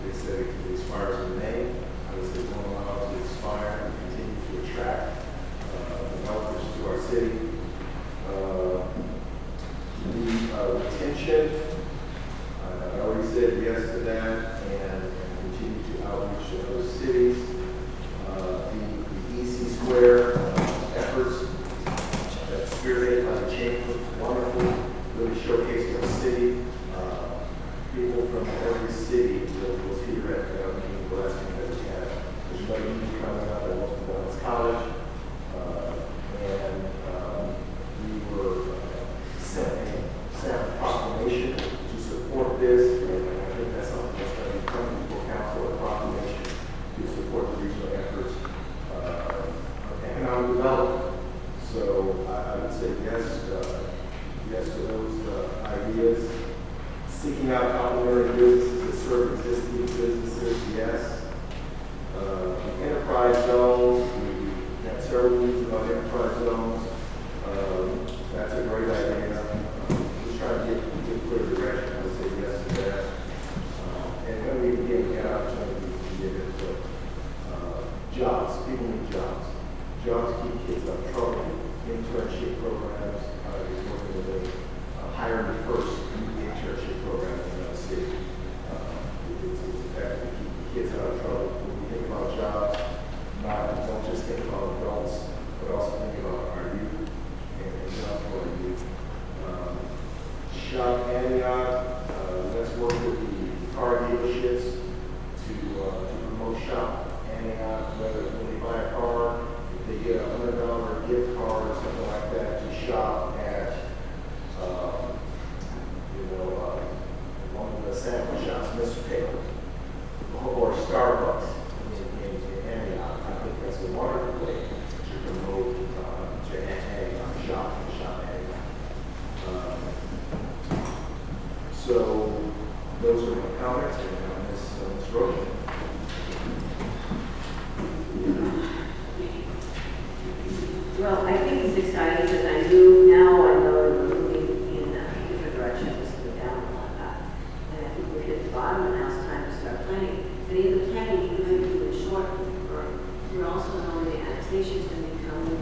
They said it expires in May. I would say don't allow it to expire and continue to attract developers to our city. The retention, I already said yes to that, and continue to outreach to other cities. The EC Square efforts that spearheaded by the chamber, wonderful, really showcasing our city. People from every city was here at the meeting, the last meeting that we had. There's another meeting coming up at Wellness College, and we were sent a proclamation to support this, and I think that's something that's going to be coming before council, a proclamation to support the regional efforts of economic development. So I would say yes to those ideas. Seeking out complementary businesses that serve existing businesses, yes. Enterprise zones, we have several meetings about enterprise zones. That's a great idea. Just trying to get clear direction. I would say yes to that. And when we get the opportunity to get into jobs, people need jobs. Jobs keep kids out of trouble. Internship programs is working with a hiring first internship program in the city. It's effective to keep the kids out of trouble. When we think about jobs, don't just think about adults, but also think about our youth and jobs for our youth. Shop Antioch, let's work with the car dealerships to promote Shop Antioch, whether when they buy a car, if they get a $100 gift card or something like that to shop at one of the sandwich shops, Mr. Taylor, or Starbucks in Well, I think it's exciting because I know we're moving in different directions, go down a lot. And I think we've hit the bottom and now it's time to start planning. But in the planning, we're going to do a short term. We're also knowing the annexation is going to be coming.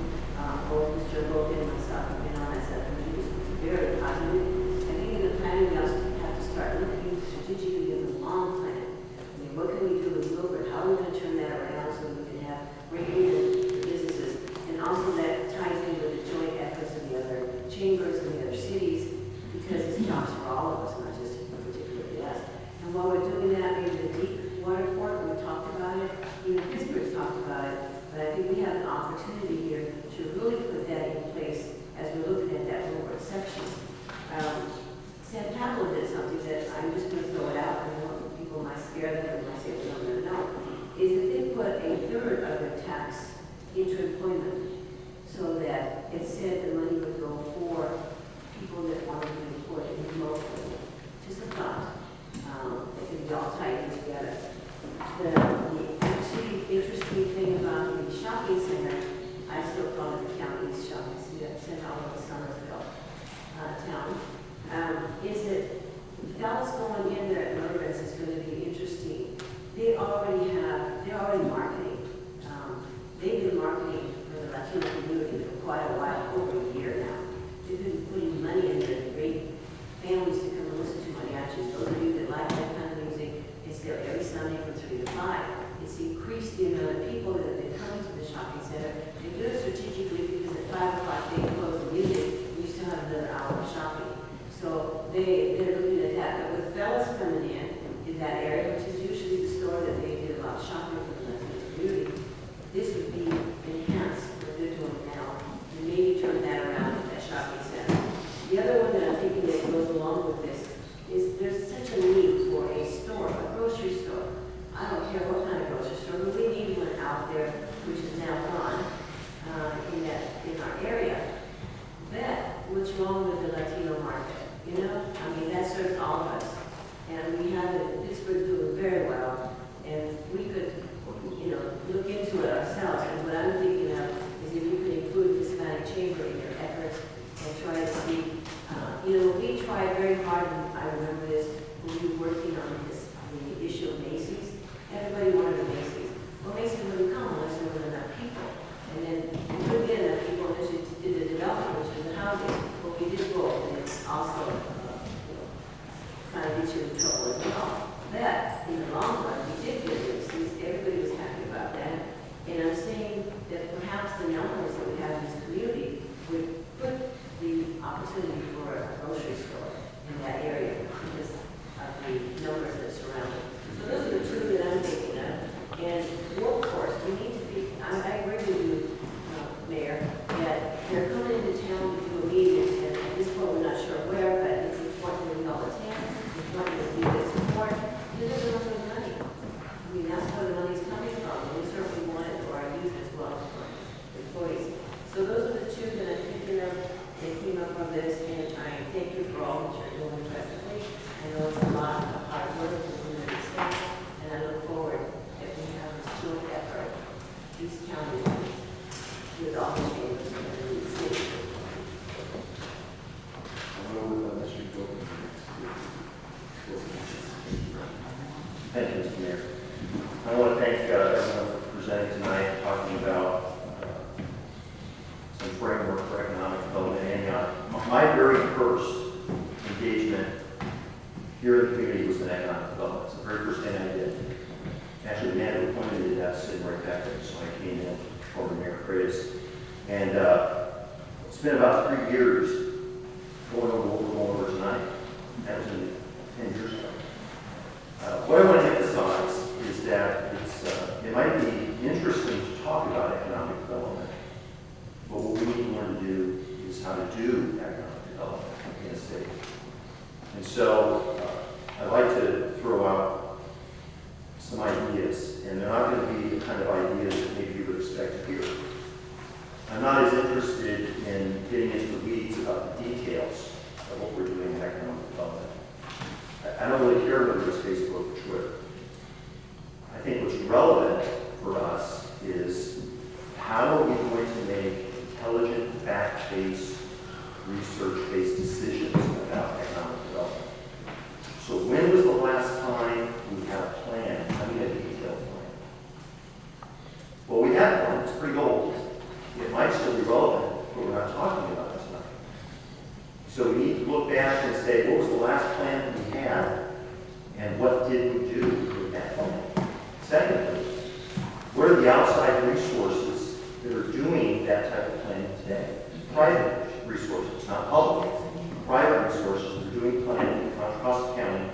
Both Mr. Logan and myself have been on that subcommittee, which is very positive. I think in the planning, we also have to start looking strategically in the long plan. I mean, what can we do with Wilbur? How are we going to turn that around so we can have regular businesses? And also that ties in with the joint efforts of the other chambers and the other cities, because it's jobs for all of us, not just particularly us. And while we're doing that, maybe the deep water port, we talked about it, even Pittsburgh's talked about it, but I think we have an opportunity here to really put that in place as we're looking at that lower section. San Pablo did something that I'm just going to throw it out, and I know people might scare them and might say, we don't really know, is that they put a third of their tax into employment so that it said the money would go for people that wanted to be employed in locally. Just a thought. It can be all tied in together. The actually interesting thing about the shopping center, I still call it the county's shopping center, although it's Somersville town, is that the fellas going in there at Mervyn's is going to be interesting. They're already marketing. They've been marketing for the Latino community for quite a while, over a year now. They've been putting money in there to bring families to come and listen to mariachis. Those of you that like that kind of music, it's there every Sunday from 3 to 5. It's increased the amount of people that have been coming to the shopping center. They do it strategically because at 5 o'clock they close the music, we still have another hour of shopping. So they're looking at that. But with fellas coming in that area, which is usually the store that they did a lot of shopping for the Latino community, this would be enhanced what they're doing now, and maybe turn that around at that shopping center. The other one that I'm thinking that goes along with this is there's such a need for a store, a grocery store. I don't care what kind of grocery store, but we need one out there, which is now gone in our area. But what's wrong with the Latino market? You know, I mean, that serves all of us. And we have it in Pittsburgh doing very well, and we could, look into it ourselves. And what I'm thinking of is if you could include the Hispanic Chamber in your efforts and try to see, we tried very hard, and I remember this, when we were working on the issue of Macy's. Everybody wanted a Macy's. Well, Macy's wouldn't come unless there were enough people. And then we couldn't get enough people unless we did the development, which was the housing. But we did both, and it's also, kind of gets you in trouble as well. But in the long run, we did get Macy's. Everybody was happy about that. And I'm saying that perhaps the numbers that we have in this community would put the opportunity for a grocery store in that area because of the numbers that surround it. So those are the two that I'm thinking of. And workforce, we need to be, I agree with you, Mayor, that they're coming into town to do a meeting, and at this point we're not sure where, but it's important that we all attend, it's important that we get support, because there's enough of money. I mean, that's where the money's coming from, and we certainly want it for our youth as well as for employees. So those are the two that I'm thinking of that came up from this, and I thank you for all that you're doing presently. I know it's a lot of hard work within the state, and I look forward that we have this joint effort, East County, with all the chambers in the city. Thank you, Mr. Mayor. I want to thank everyone for presenting tonight, talking about some framework for economic development in Antioch. My very first engagement here in the community was in economic development. It's the very first thing I did. Actually, the man who appointed me to that sitting right back there, so I came in, former Mayor Chris. And it's been about 3 years going over what we're going over tonight. That was in 10 years ago. What I want to emphasize is that it might be interesting to talk about economic development, but what we need to learn to do is how to do economic development in a state. And so I'd like to throw out some ideas, and they're not going to be the kind of ideas that maybe you would expect to hear. I'm not as interested in getting into the weeds about the details of what we're doing in economic development. I don't really care whether it's Facebook or Twitter. I think what's relevant for us is how are we going to make intelligent fact-based, research-based decisions about economic development. So when was the last time we had a plan? I mean, a detailed plan. Well, we had one. It's pretty old. It might still be relevant, but we're not talking about it tonight. So we need to look back and say, what was the last plan we had, and what did we do with that plan? Secondly, what are the outside resources that are doing that type of planning today? Private resources, not public. Private resources that are doing planning in Contra Costa County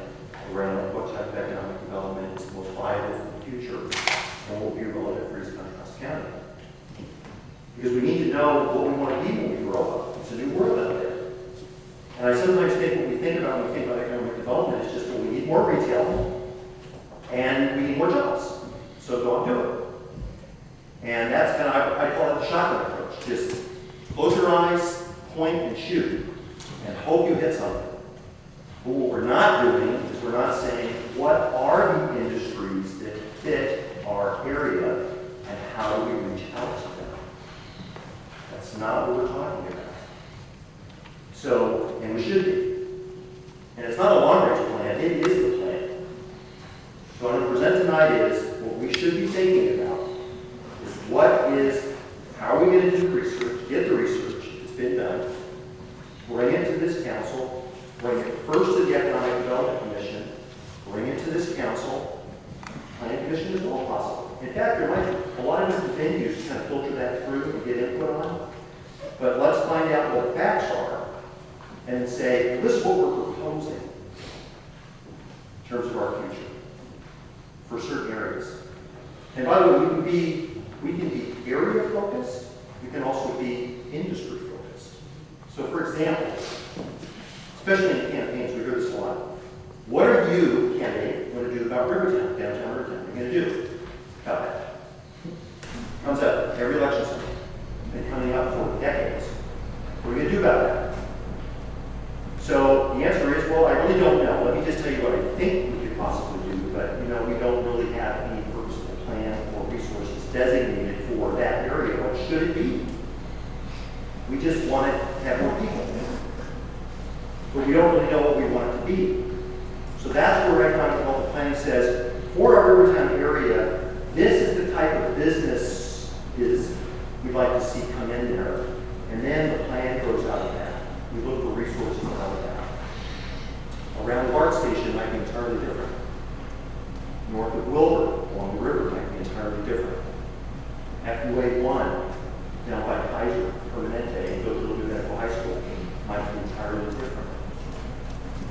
around what type of economic development is most viable for the future and will be relevant for East Contra Costa County. Because we need to know what we want to be when we grow up. It's a new world out there. And I sometimes think what we think about when we think about economic development is just, well, we need more retail and we need more jobs. So go and do it. And that's kind of, I call it the shotgun approach. Just close your eyes, point and shoot, and hope you hit something. But what we're not doing is we're not saying, what are the industries that fit our area and how do we reach out to them? That's not what we're talking about. So, and we should be. And it's not a long-range plan, it is the plan. So what I'm going to present tonight is what we should be thinking about is what is, how are we going to do research, get the research that's been done, bring it to this council, bring it first to the Economic Development Commission, bring it to this council, Planning Commission is all possible. In fact, there might be a lot of different venues to kind of filter that through and get input on. But let's find out what the facts are and say, this is what we're proposing in terms of our future for certain areas. And by the way, we can be area focused, we can also be industry focused. So for example, especially in campaigns, we hear this a lot. What are you, candidate, going to do about Rivertown, downtown Rivertown? What are you going to do about that? Comes up every election cycle. Been coming up for decades. What are we going to do about that? So the answer is, well, I really don't know. Let me just tell you what I think we could possibly do, but you know, we don't really have any purposeful plan or resources designated for that area. What should it be? We just want it to have more people. But we don't really know what we want it to be. So that's where economic development planning says, for our Rivertown area, this is the type of business we'd like to see come in there. And then the plan goes out of that. We look for resources out of that. Around the BART station might be entirely different. North of Wilbur, along the river, might be entirely different. FUA 1, down by Kaiser, Permanente, and goes a little bit at high school, might be entirely different.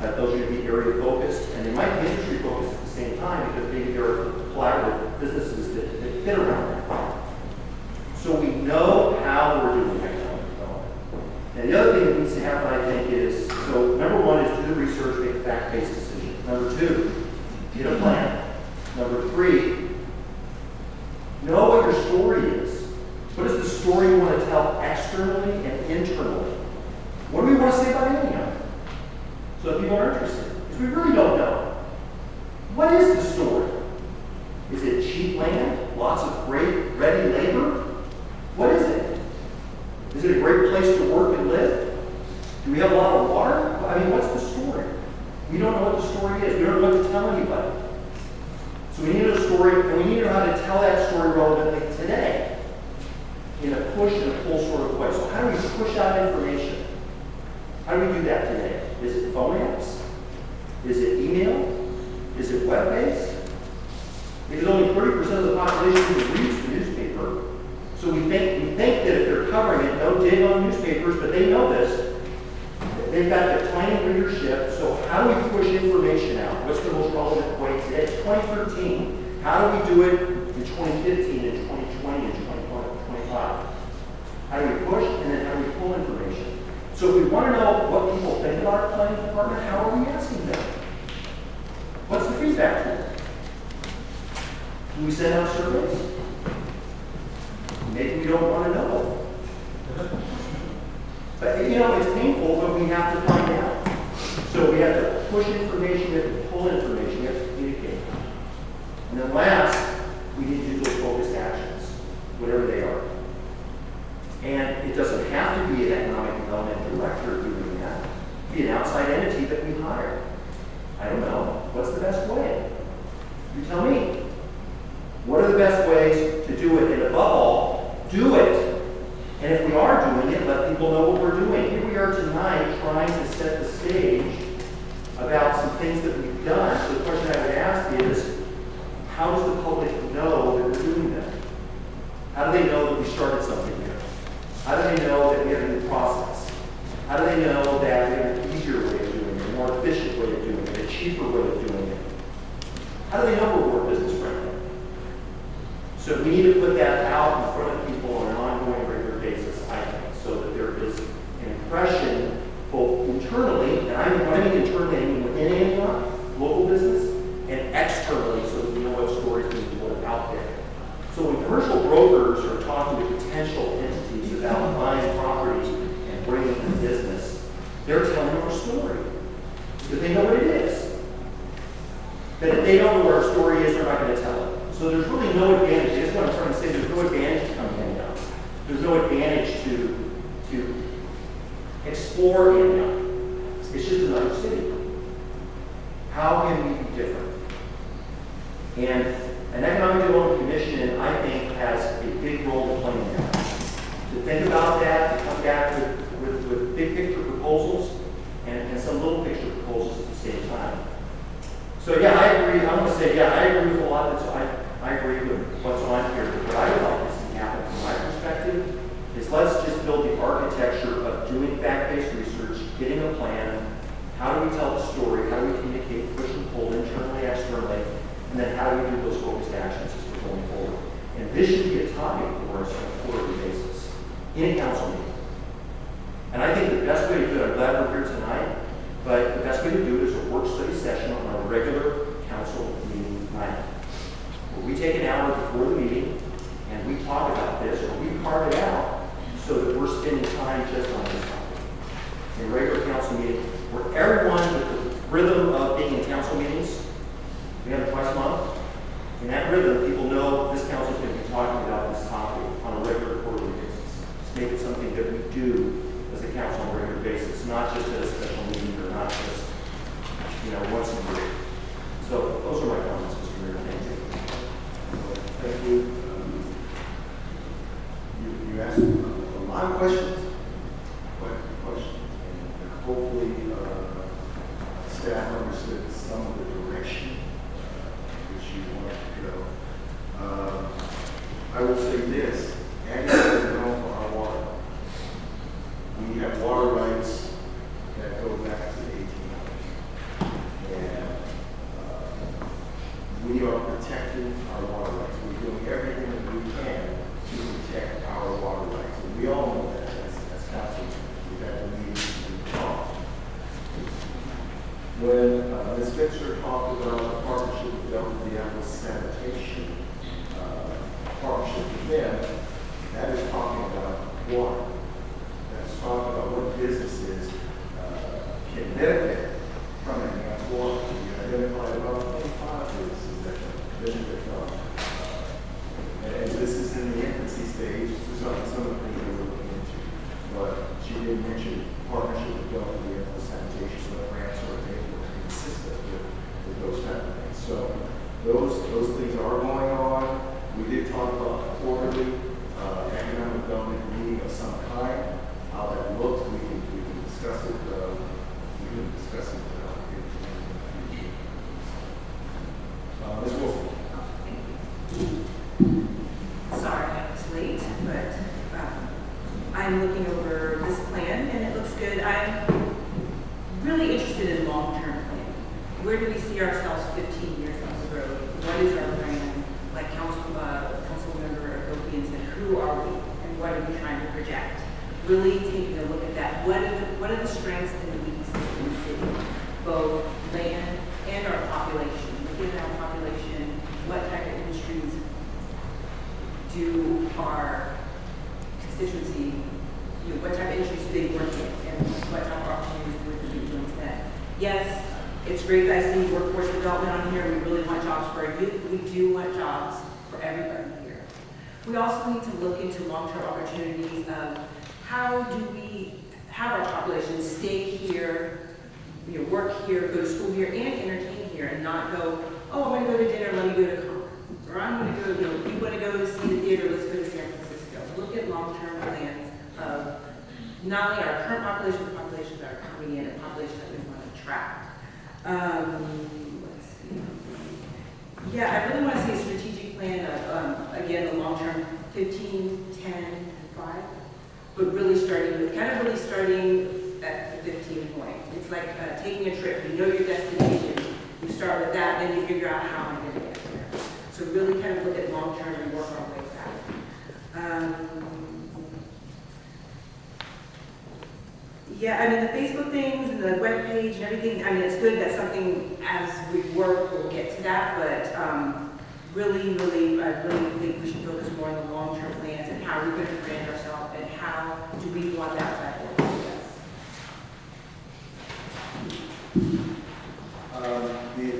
Those are going to be area focused, and they might be industry focused at the same time because maybe there are collaborative businesses that fit around that. So we know how we're doing economic development. And the other thing that needs to happen, I think, is, so number one is do the research, make a fact-based decision. Number two, get a plan. Number three, know what your story is. What is the story you want to tell externally and internally? What do we want to say about Antioch? So that people are interested. Because we really don't know. What is the story? Is it cheap land? Lots of great, ready labor? What is it? Is it a great place to work and live? Do we have a lot of water? I mean, what's the story? We don't know what the story is. We don't know what to tell anybody. So we need a story, and we need to know how to tell that story relevantly today in a push and a pull sort of way. So how do we push out information? How do we do that today? Is it phone apps? Is it email? Is it web-based? Because only 30% of the population reads the newspaper. So we think that if they're covering it, don't dig on newspapers, but they know this. They've got declining readership, so how do we push information out? What's the most relevant way today? It's 2013. How do we do it in 2015 and 2020 and 2025? How do we push, and then how do we pull information? So if we want to know what people think about our planning department, how are we asking them? What's the feedback tool? Do we send out surveys? Maybe we don't want to know. But you know, it's painful, but we have to find out. So we have to push information, we have to pull information, we have to communicate. And then last, we need to do those focused actions, whatever they are. And it doesn't doesn't have to be an economic development director doing that. It could be an outside entity that we hire. I don't know. What's the best way? You tell me. What are the best ways to do it? And above all, do it. And if we are doing it, let people know what we're doing. Here we are tonight trying to set the stage about some things that we've done. So the question I would ask is, how does the public know that we're doing that? How do they know that we started something here? How do they know that we have a new process? How do they know that we have an easier way of doing it, a more efficient way of doing it, a cheaper way of doing it? How do they know we're more business friendly? So we need to put that out in front of people on an ongoing, regular basis, I think, so that there is an impression both internally, and when I mean internally, I mean within Antioch, local business, and externally, so that we know what stories we can put out there. So when commercial brokers are talking to potential entities about buying properties and bringing in business, they're telling our story because they know what it is. But if they don't know what our story is, they're not going to tell it. So there's really no advantage. That's what I'm trying to say. There's no advantage to coming in now. There's no advantage to explore Antioch. It's just another city. How can we be different? And an economic development commission, I think, has a big role to play in that. To think about that, to come back with big picture proposals and some little picture proposals at the same time. So yeah, I agree. I'm going to say, yeah, I agree with a lot of this. I agree with what's on here. But what I would like to see happen from my perspective is let's just build the architecture of doing fact-based research, getting a plan. How do we tell the story? How do we communicate, push and pull internally, externally? And then how do we do those focused actions as we're going forward? And this should be a topic for us on a quarterly basis in a council meeting. And I think the best way to do it, I'm glad we're here tonight, but the best way to do it is a work study session on a regular council meeting night. Where we take an hour before the meeting and we talk about this, or we carve it out so that we're spending time just on this topic. In a regular council meeting, where everyone with the rhythm of being in council meetings, we have it twice a month. In that rhythm, people know this council is going to be talking about this topic on a regular quarterly basis. Just make it something that we do as a council on a regular basis, not just at a special meeting or not just, once a year. So those are my comments, Mr. Mayor. Thank you. Thank you. You asked a lot of questions. And hopefully staff understood some of the direction which you want to go. I will say this, Antioch is known for our water. We have water rights that go back to the 1800s. And we are protecting our water rights. We're doing everything that we can to protect our water rights. And we all know that as council. We've had the meetings and talked. When Ms. Fitzer talked about a partnership with Delta Sanitation, partnership with them, that is talking about water. That's talking about what businesses can benefit from it. And water. We identified about 25 businesses that can benefit from it. And this is in the infancy stage. This is some of the things we're looking into. But she did mention partnership with Delta Sanitation, what grants are available to assist us with those kind of things. So those things are going on. We did talk about a quarterly economic development meeting of some kind. How that looks, we can discuss it. We can discuss it in the future. Ms. Wilson. Sorry, I was late, but I'm looking over this plan and it looks good. I'm really interested in long-term planning. Where do we see ourselves 15 years down the road? What is our plan? Like Councilmember Agopian said, who are we and what are we trying to project? Really taking a look at that. What are the strengths and the weaknesses in the city, both land and our population? Within our population, what type of industries do our constituency, what type of industries do they work in, and what type of opportunities do they be doing that? Yes, it's great that I see workforce development on here. We really want jobs for our youth. We do want jobs for everybody here. We also need to look into long-term opportunities of how do we have our population stay here, work here, go to school here, and entertain here, and not go, oh, I'm going to go to dinner, let me go to conference. Or I'm going to go, you want to go to see the theater, let's go to San Francisco. Look at long-term plans of not only our current population, but populations that are coming in, and population that we want to attract. Let's see. Yeah, I really want to see a strategic plan of, again, the long-term 15, 10, and 5, but really starting at the 15 point. It's like taking a trip. You know your destination. You start with that, then you figure out how I'm going to get there. So really kind of look at long-term and work our way back. Yeah, I mean, the Facebook things and the webpage and everything, I mean, it's good. That's something as we work, we'll get to that, but I really think we should focus more on the long-term plans and how we're going to brand ourselves and how do we want that side of it.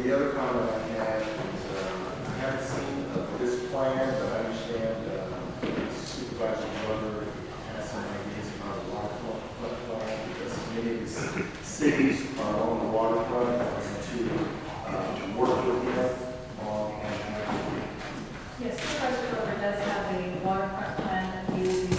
The other comment I had is I haven't seen this plan, but I understand Supervisor Glover has some ideas about a waterfront plan because many of the cities are on the waterfront and to work with them on and Yes, Supervisor Glover does have a waterfront plan that he will be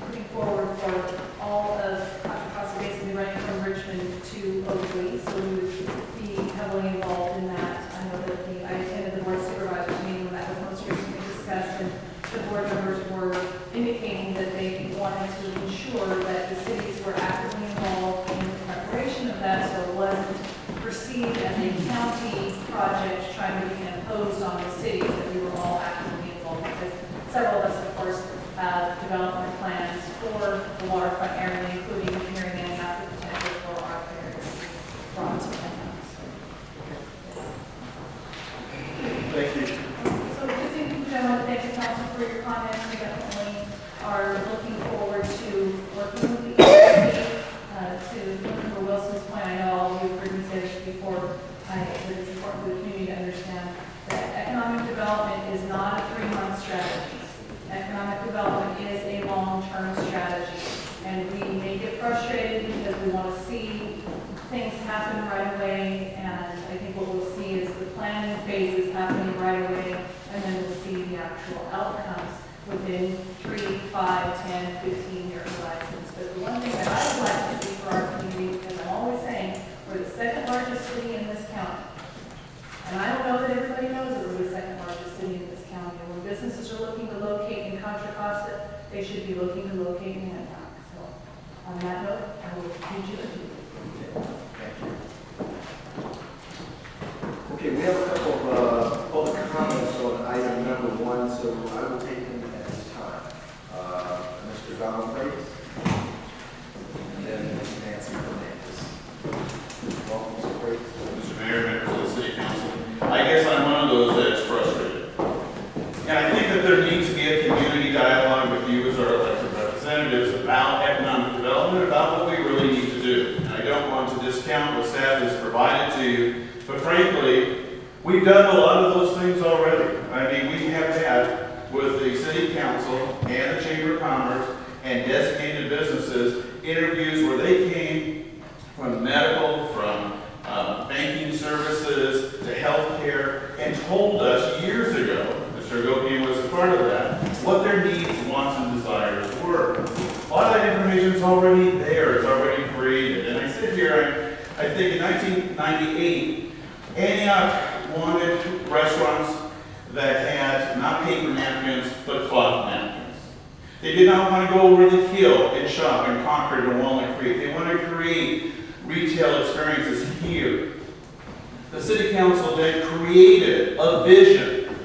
putting forward for all of Contra Costa, basically running from Richmond to Oakley. So we would be heavily involved in that. I know that I attended the board supervisors meeting when that was most recently discussed, and the board members were indicating that they wanted to ensure that the cities were actively involved in the preparation of that, so it wasn't perceived as a county project trying to be imposed on the cities, that we were all actively involved, because several of us, of course, have development plans for the waterfront area, including here in Antioch, the potential for our area brought to Antioch. thank you. So just in conclusion, I want to thank the council for your comments. We definitely are looking forward to working with the agency, to Member Wilson's point. I know all of you have heard me say this before. That it's important for the community to understand that economic development is not a 3-month strategy. Economic development is a long-term strategy. And we may get frustrated because we want to see things happen right away. And I think what we'll see is the planning phases happening right away. And then we'll see the actual outcomes within 3, 5, 10, 15-year horizons. But the one thing that I would like to see for our community, because I'm always saying, we're the second largest city in this county. And I don't know that everybody knows that we're the second largest city in this county. And when businesses are looking to locate in Contra Costa, they should be looking to locate in Antioch. So on that note, I will bid you adieu. Thank you. Okay, we have a couple of public comments on item number 1, so I will take them at this time. Mr. Donald Freitas, and then Ms. Nancy Hernandez. Welcome, Mr. Freitas. Mr. Mayor, members of the City Council, I guess I'm one of those that's frustrated. And I think that there needs to be a community dialogue with you as our elected representatives about economic development, about what we really need to do. And I don't want to discount what staff has provided to you, but frankly, we've done a lot of those things already. I mean, we have had with the City Council and the Chamber of Commerce and designated businesses interviews where they came from medical, from banking services to healthcare, and told us years ago, Mr. Gopian was a part of that, what their needs, wants, and desires were. A lot of that information is already there, it's already created. And I sit here, I think in 1998, Antioch wanted restaurants that had not paper napkins, but cloth napkins. They did not want to go over the hill and shop in Concord or Walnut Creek. They wanted to create retail experiences here. The City Council then created a vision,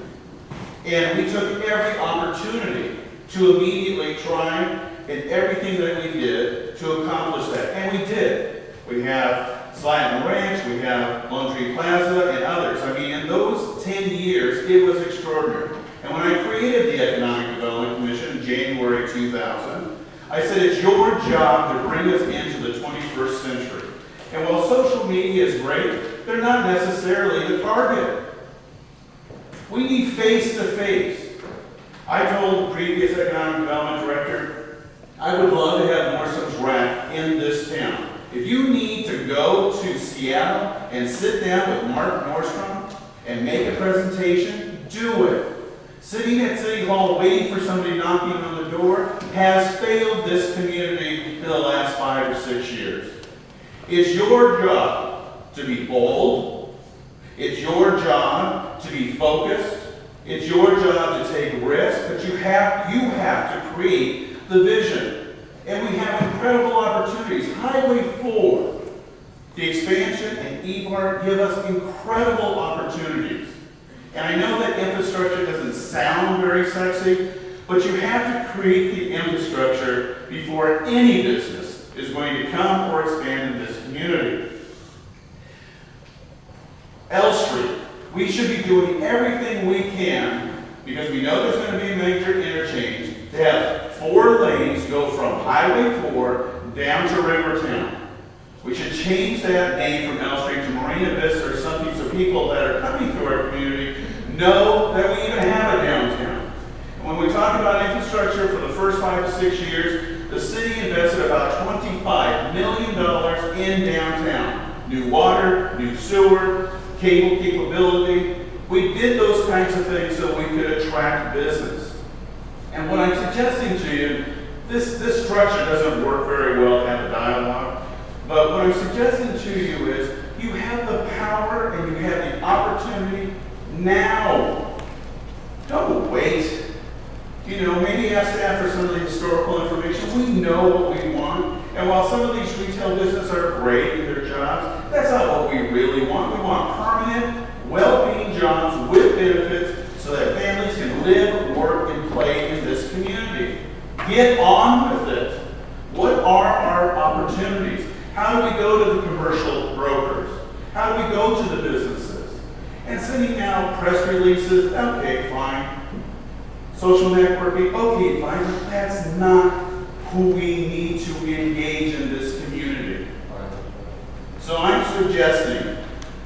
and we took every opportunity to immediately try and everything that we did to accomplish that, and we did. We have Slatton Ranch, we have Lone Tree Plaza, and others. I mean, in those 10 years, it was extraordinary. And when I created the Economic Development Commission in January 2000, I said it's your job to bring us into the 21st century. And while social media is great, they're not necessarily the target. We need face-to-face. I told the previous Economic Development Director, I would love to have Nordstrom's Rack in this town. If you need to go to Seattle and sit down with Mark Nordstrom and make a presentation, do it. Sitting at City Hall waiting for somebody knocking on the door has failed this community in the last 5 or 6 years. It's your job to be bold. It's your job to be focused. It's your job to take risks, but you have to create the vision. And we have incredible opportunities. Highway 4, the expansion, and EBAR give us incredible opportunities. And I know that infrastructure doesn't sound very sexy, but you have to create the infrastructure before any business is going to come or expand in this community. L Street, we should be doing everything we can, because we know there's going to be a major interchange, to have 4 lanes go from Highway 4 down to Rivertown. We should change that name from L Street to Marina Vista or something, so people that are coming through our community know that we even have a downtown. And when we talk about infrastructure for the first 5 to 6 years, the city invested about $25 million in downtown. New water, new sewer, cable capability. We did those kinds of things so we could attract business. And what I'm suggesting to you, this structure doesn't work very well at a dialogue, but what I'm suggesting to you is you have the power and you have the opportunity now. Don't wait. You know, maybe ask staff for some of the historical information. We know what we want. And while some of these retail businesses are great in their jobs, that's not what we really want. We want permanent, well-paying jobs with benefits so that families can live, work, and play in this community. Get on with it. What are our opportunities? How do we go to the commercial brokers? How do we go to the businesses? And sending out press releases, okay, fine. Social networking, okay, fine, but that's not who we need to engage in this community. So I'm suggesting,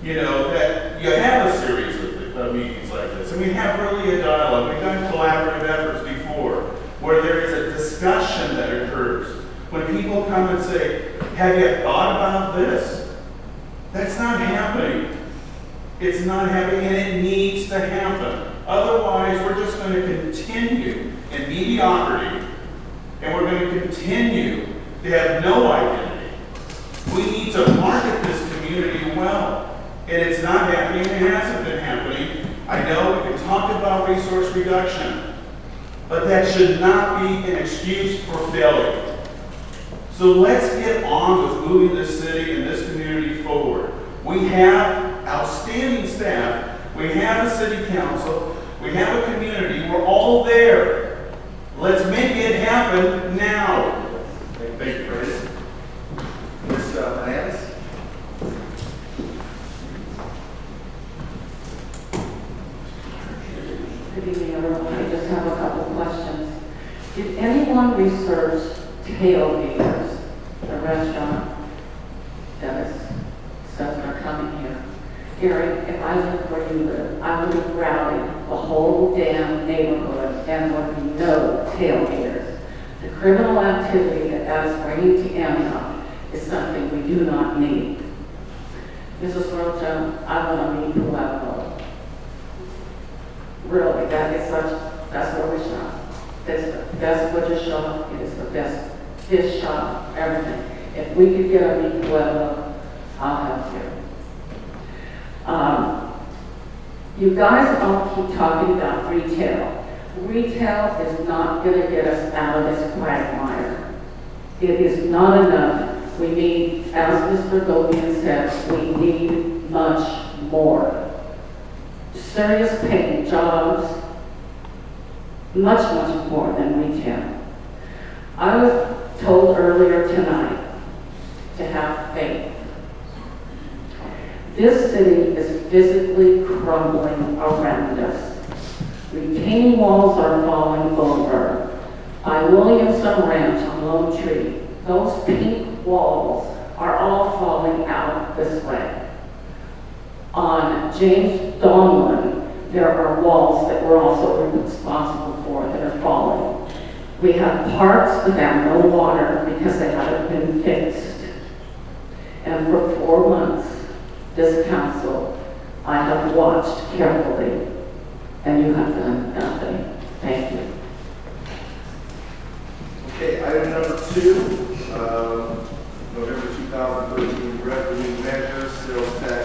you know, that you have a series of meetings like this, and we have really a dialogue. We've done collaborative efforts before, where there is a discussion that occurs. When people come and say, have you thought about this? That's not happening. It's not happening, and it needs to happen. Otherwise, we're just going to continue in mediocrity, and we're going to continue to have no identity. We need to market this community well, and it's not happening. It hasn't been happening. I know we can talk about resource reduction, but that should not be an excuse for failure. So let's get on with moving this city and this community forward. We have outstanding staff. We have a city council. We have a community. We're all there. Let's make it happen now. Thank you, Chris. Ms. Finance? Good evening, everyone. I just have a couple questions. Did anyone research tailgaters, the restaurant that says they're coming here? Gary, if I lived where you live, I would have rallied the whole damn neighborhood and there would be no tailgaters. The criminal activity that is bringing to Antioch is something we do not need. Mrs. Rocha, I want to meet Pueblo. Really, that's where we shop. That's the best butcher shop, it is the best fish shop, everything. If we could get a meat Pueblo, I'll help you. You guys all keep talking about retail. Retail is not going to get us out of this quagmire. It is not enough. We need, as Mr. Gobian said, we need much more. Serious paying jobs, much, much more than retail. I was told earlier tonight to have faith. This city is physically crumbling around us. Retaining walls are falling over. By Williamson Ranch on Lone Tree, those pink walls are all falling out this way. On James Donlin, there are walls that we're also responsible for that are falling. We have parks that have no water because they haven't been fixed. And for 4 months, this council, I have watched carefully, and you have done nothing. Thank you. Okay, item number 2, November 2013 revenue measures, sales tax